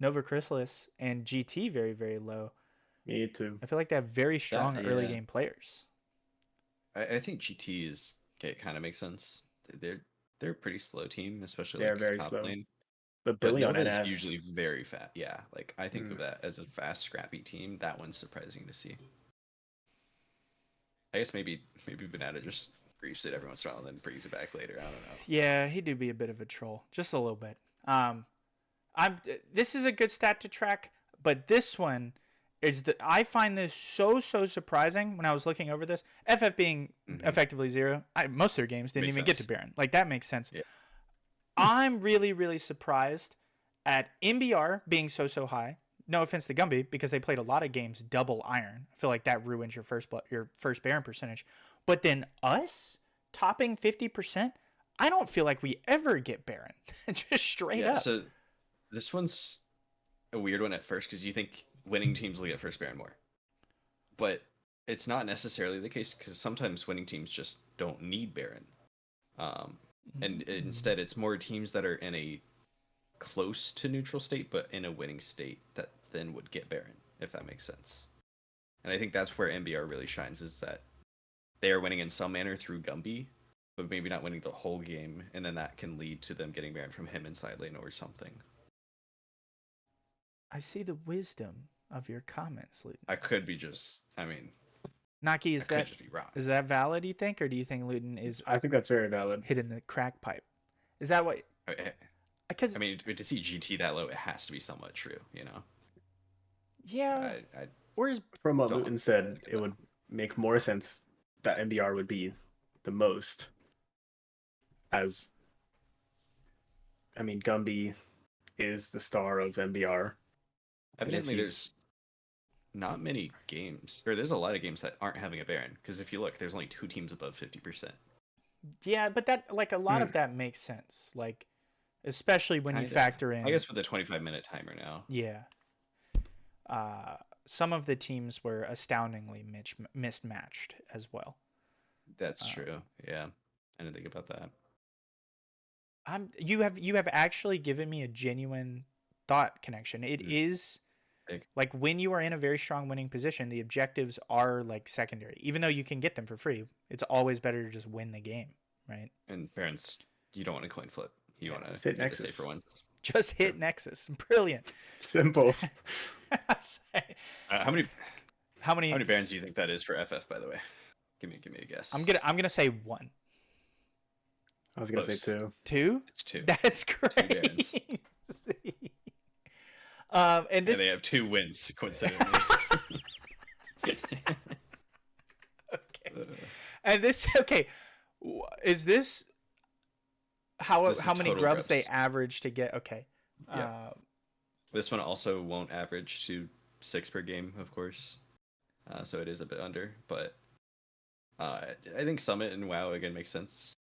Nova Chrysalis and GT very, very low. Me too. I feel like they have very strong early yeah. game players. I think GT kind of makes sense. They're a pretty slow team, especially They're like very top slow. lane. But But Billy on Nova is NS usually very fast. Yeah, like I think of that as a fast, scrappy team. That one's surprising to see. I guess maybe Banana just briefs it every once in a while and then brings it back later. I don't know. Yeah, he do be a bit of a troll, just a little bit. This is a good stat to track, but this one is I find this so surprising when I was looking over this. FF being effectively 0. Most of their games didn't even get to Baron. Like, that makes sense. Yeah. I'm really, really surprised at MBR being so high. No offense to Gumby, because they played a lot of games double iron. I feel like that ruins your first Baron percentage. But then us topping 50%, I don't feel like we ever get Baron. Just straight up. So this one's a weird one at first because you think winning teams will get first Baron more. But it's not necessarily the case because sometimes winning teams just don't need Baron. And instead it's more teams that are in a close to neutral state but in a winning state that then would get Baron, if that makes sense. And I think that's where MBR really shines, is that they are winning in some manner through Gumby, but maybe not winning the whole game, and then that can lead to them getting Baron from him in side lane or something. I see the wisdom of your comments, Luyten. I could be just, Naqi, could just be wrong. Is that valid, you think, or do you think Luyten is I think that's very valid. hitting the crack pipe? Is that what? Because to see GT that low, it has to be somewhat true, yeah. I Or is From what Luyten said, it would make more sense that MBR would be the most, as Gumby is the star of MBR. evidently there's not many games, or there's a lot of games that aren't having a Baron, because if you look, there's only 2 teams above 50%. Yeah, but that, like, a lot of that makes sense, like, especially when you factor in, I guess, with the 25-minute timer now. Yeah. Some of the teams were astoundingly mismatched as well. That's true. Yeah, I didn't think about that. You have actually given me a genuine thought connection. It is like, when you are in a very strong winning position, the objectives are like secondary. Even though you can get them for free, it's always better to just win the game, right? And parents, you don't want to coin flip. You want to hit Nexus. safer ones. Just hit Nexus. Brilliant. Simple. How many Barons do you think that is for FF, by the way? Give me a guess. I'm gonna say 1. I was gonna say 2. 2? It's 2. That's crazy. And they have 2 wins, coincidentally. Okay. And this, is this how many grubs they average to get? Okay. Yeah. This one also won't average to 6 per game, of course. So it is a bit under, but I think Summit and WoW again makes sense.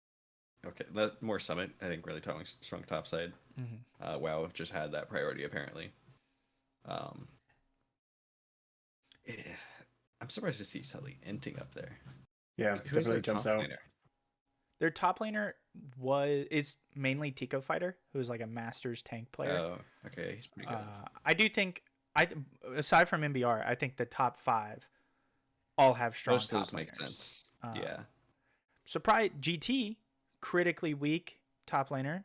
Okay, more Summit. I think really strong top side. Mm-hmm. WoW just had that priority apparently. Um, yeah, I'm surprised to see Sully inting up there. Yeah, Who is definitely their jumps top out. laner? Their top laner is mainly Tico Fighter, who's like a Masters tank player. Oh, okay, he's pretty good. I do think aside from MBR, I think the top 5 all have strong Most of top those make laners. sense. Yeah. Surprise GT, critically weak top laner,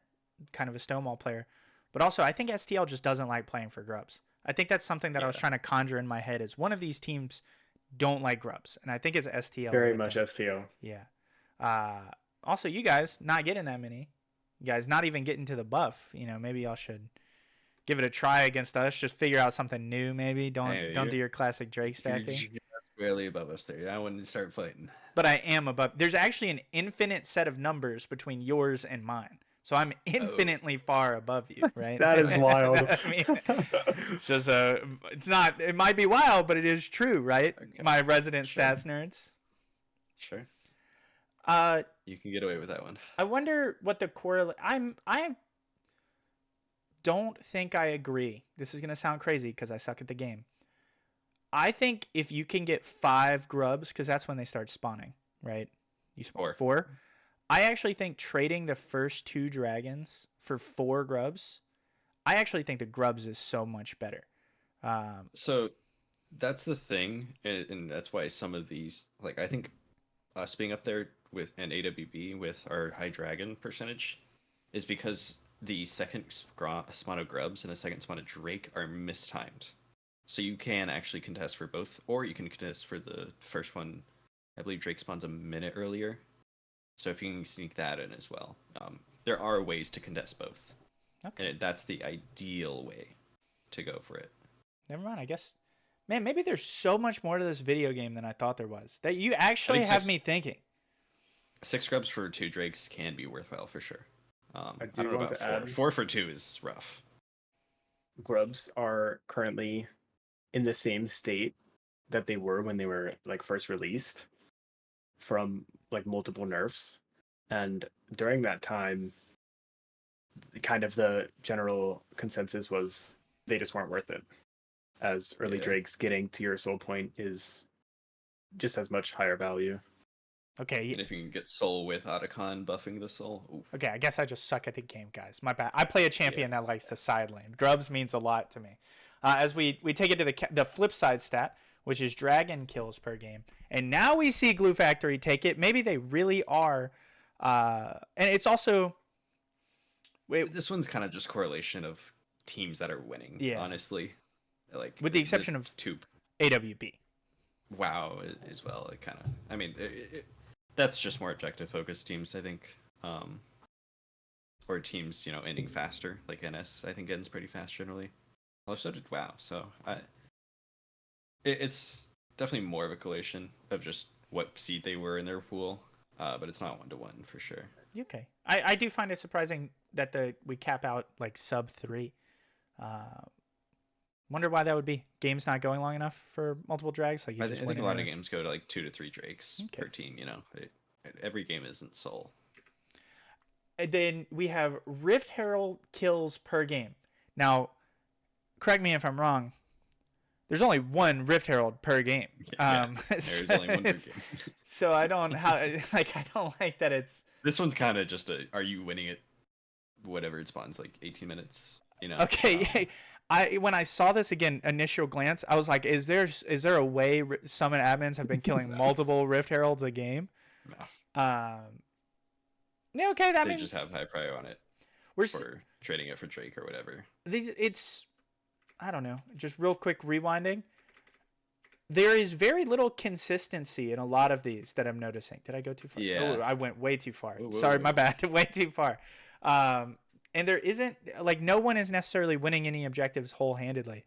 kind of a stonewall player. But also, I think STL just doesn't like playing for grubs. I think that's something that I was trying to conjure in my head is one of these teams don't like grubs. And I think it's STL. Very much STL. Yeah. Also, you guys not getting that many. You guys not even getting to the buff. You know, maybe y'all should give it a try against us. Just figure out something new maybe. Don't do your classic Drake stacking. You're barely above us there. I wouldn't start fighting. But I am above. There's actually an infinite set of numbers between yours and mine. So I'm infinitely far above you, right? That is wild. I mean, just it's not. It might be wild, but it is true, right? Okay. My resident stats nerds. Sure. Uh, You can get away with that one. I wonder what the correlate. I don't think I agree. This is gonna sound crazy because I suck at the game. I think if you can get 5 grubs, because that's when they start spawning, right? You spawn 4. I actually think trading the first 2 dragons for 4 grubs, I actually think the grubs is so much better. So that's the thing, and that's why some of these, like I think us being up there with an AWB with our high dragon percentage is because the second spawn of grubs and the second spawn of Drake are mistimed. So you can actually contest for both, or you can contest for the first one. I believe Drake spawns a minute earlier. So if you can sneak that in as well. There are ways to contest both. Okay. And that's the ideal way to go for it. Never mind, I guess. Man, maybe there's so much more to this video game than I thought there was. That you actually have me thinking. 6 grubs for 2 Drakes can be worthwhile for sure. I don't know about 4. Add, 4 for 2 is rough. Grubs are currently in the same state that they were when they were like first released from like multiple nerfs, and during that time kind of the general consensus was they just weren't worth it, as early Drakes getting to your soul point is just as much higher value. Okay. And if you can get soul with Otacon buffing the soul. Oof. Okay, I guess I just suck at the game, guys. My bad. I play a champion that likes to side lane. Grubs means a lot to me. As we take it to the flip side stat, which is dragon kills per game. And now we see Glue Factory take it. Maybe they really are. And it's also... Wait, this one's kind of just correlation of teams that are winning, honestly. Like with the exception of Tube. AWB. WoW as well. It kind of... I mean, that's just more objective focused teams, I think. Or teams, ending faster. Like NS, I think ends pretty fast generally. Although so did WoW, so it's definitely more of a collation of just what seed they were in their pool, but it's not 1-1 for sure. Okay, I do find it surprising that we cap out like sub 3. Wonder why that would be. Game's not going long enough for multiple drags. Like I think a lot of games go to like 2 to 3 Drakes per team. Every game isn't soul. And then we have Rift Herald kills per game. Now, correct me if I'm wrong. There's only 1 Rift Herald per game. There's only 1 per game. So I don't like that it's. This one's kind of just are you winning it? Whatever it spawns like 18 minutes. Okay. When I saw this again, initial glance, I was like, is there a way Summon admins have been killing multiple Rift Heralds a game? No. Yeah, okay. They just have high prio on it. For trading it for Drake or whatever. It's, I don't know. Just real quick rewinding. There is very little consistency in a lot of these that I'm noticing. Did I go too far? Yeah. Oh, I went way too far. Whoa. Sorry, my bad. Way too far. And there isn't, like, no one is necessarily winning any objectives whole-handedly.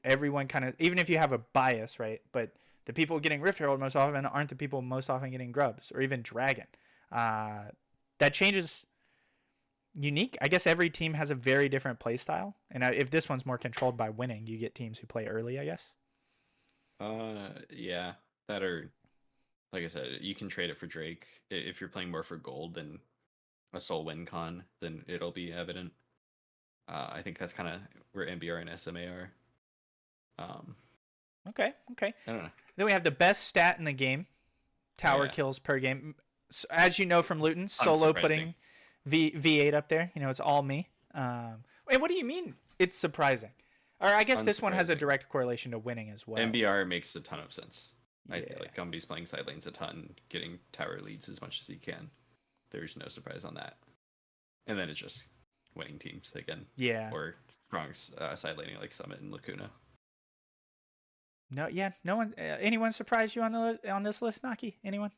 Everyone kind of, even if you have a bias, right? But the people getting Rift Herald most often aren't the people most often getting Grubs or even Dragon. That changes unique. I guess every team has a very different play style. And if this one's more controlled by winning, you get teams who play early, I guess. Yeah. That are, like I said, you can trade it for Drake. If you're playing more for gold than a soul win con, then it'll be evident. I think that's kind of where MBR and SMA are. Okay. I don't know. Then we have the best stat in the game, tower Yeah. kills per game. So, as you know from Luyten, solo putting V8 up there. It's all me. Wait, what do you mean it's surprising? Or I guess this one has a direct correlation to winning as well. MBR makes a ton of sense. Yeah. Like Gumby's playing side lanes a ton, getting tower leads as much as he can. There's no surprise on that. And then it's just winning teams again. Yeah. Or strong side laning like Summit and Lacuna. No one. Anyone surprise you on this list, Naqi? Anyone?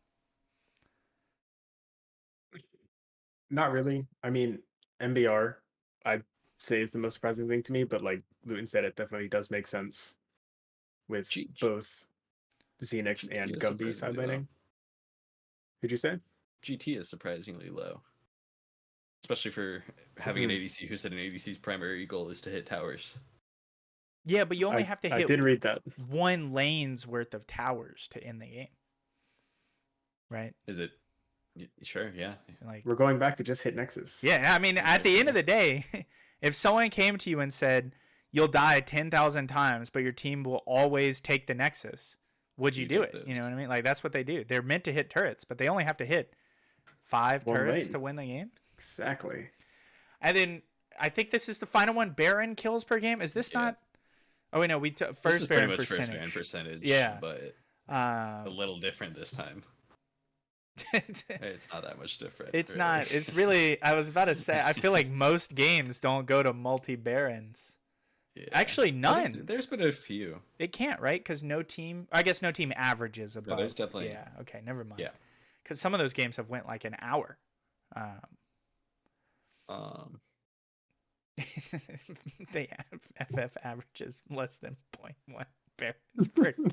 Not really. I mean, MBR, I'd say is the most surprising thing to me, but like Luyten said, it definitely does make sense with both Xenix and Gumby side laning. Did you say? GT is surprisingly low. Especially for having an ADC who said an ADC's primary goal is to hit towers. Yeah, but you only have to hit I did read that. one lane's worth of towers to end the game. Right? Is it? Sure, yeah. Like, we're going back to just hit Nexus. Yeah, I mean, at the end of the day, if someone came to you and said, you'll die 10,000 times, but your team will always take the Nexus, would you do it? You know what I mean? Like, that's what they do. They're meant to hit turrets, but they only have to hit 5 turrets to win the game. Exactly. And then I think this is the final one. Baron kills per game. Is this not? Oh, wait, no. We took first Baron percentage. First Baron percentage. Yeah. But a little different this time. It's not that much different. It's really. Not. It's really, I was about to say, I feel like most games don't go to multi-Barons. Yeah. Actually, none. There's been a few. It can't, right? Because no team averages above. No, there's definitely. Yeah, okay, never mind. Yeah. Because some of those games have went like an hour. They have FF averages less than 0.1 Barons per game.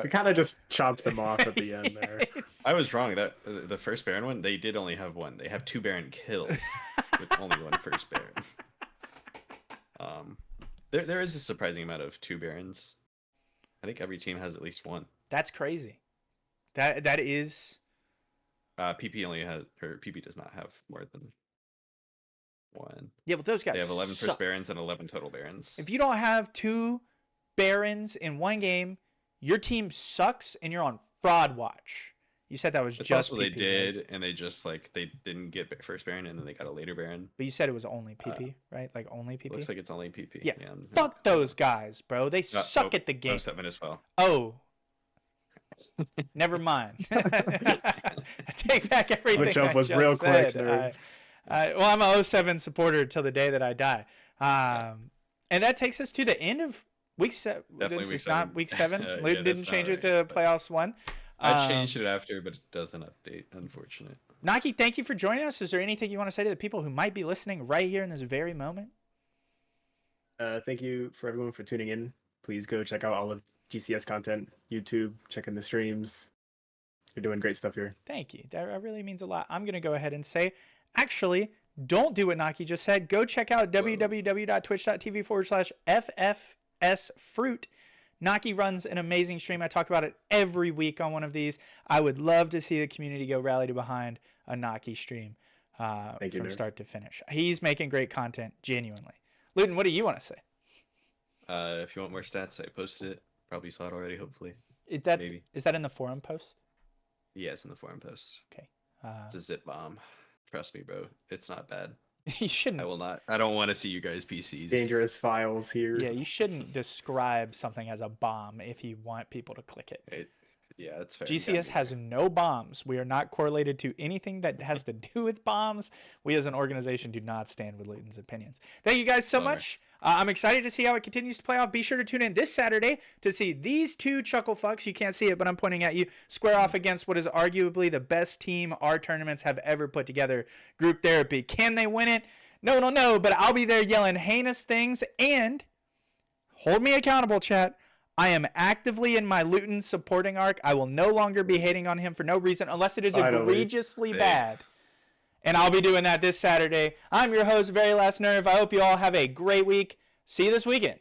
We kind of just chopped them off at the end there. I was wrong. That the first Baron one, they did only have one. They have 2 Baron kills with only one first Baron. There is a surprising amount of 2 Barons. I think every team has at least one. That's crazy. That is. PP only has, or PP does not have more than 1. Yeah, but those guys. They have 11 first Barons and 11 total Barons. If you don't have 2 Barons in one game, your team sucks and you're on fraud watch. You said that was That's just PP. They did, right? and they just they didn't get first Baron, and then they got a later Baron. But you said it was only PP, right? Like only PP. Looks like it's only PP. Yeah. Fuck those guys, bro. They suck at the game. 7 as well. Oh. Never mind. I take back everything. Which up was I real said. quick. Well, I'm a 07 supporter till the day that I die. And that takes us to the end of week 7. This is not week 7. Luyten didn't change it to playoffs 1. I changed it after, but it doesn't update, unfortunate. Naqi, thank you for joining us. Is there anything you want to say to the people who might be listening right here in this very moment? Thank you for everyone for tuning in. Please go check out all of GCS content, YouTube, check in the streams. You're doing great stuff here. Thank you. That really means a lot. I'm going to go ahead and say, actually, don't do what Naqi just said. Go check out www.twitch.tv/FFSFruit. Naqi runs an amazing stream. I talk about it every week on one of these. I would love to see the community go rally to behind a Naqi stream from start to finish. He's making great content, genuinely. Luyten, what do you want to say? If you want more stats, I posted it. Probably saw it already, hopefully. Is that in the forum post? Yeah, it's in the forum post. Okay. It's a zip bomb. Trust me, bro. It's not bad. You shouldn't. I will not. I don't want to see you guys PCs. Dangerous files here. Yeah, you shouldn't describe something as a bomb if you want people to click it. Yeah, that's fair. GCS has no bombs. We are not correlated to anything that has to do with bombs. We as an organization do not stand with Luyten's opinions. Thank you guys so much. I'm excited to see how it continues to play off. Be sure to tune in this Saturday to see these 2 chuckle fucks. You can't see it, but I'm pointing at you. Square off against what is arguably the best team our tournaments have ever put together. Group Therapy. Can they win it? No, but I'll be there yelling heinous things, and hold me accountable, chat. I am actively in my Luyten supporting arc. I will no longer be hating on him for no reason unless it is egregiously bad. And I'll be doing that this Saturday. I'm your host, Very Last Nerve. I hope you all have a great week. See you this weekend.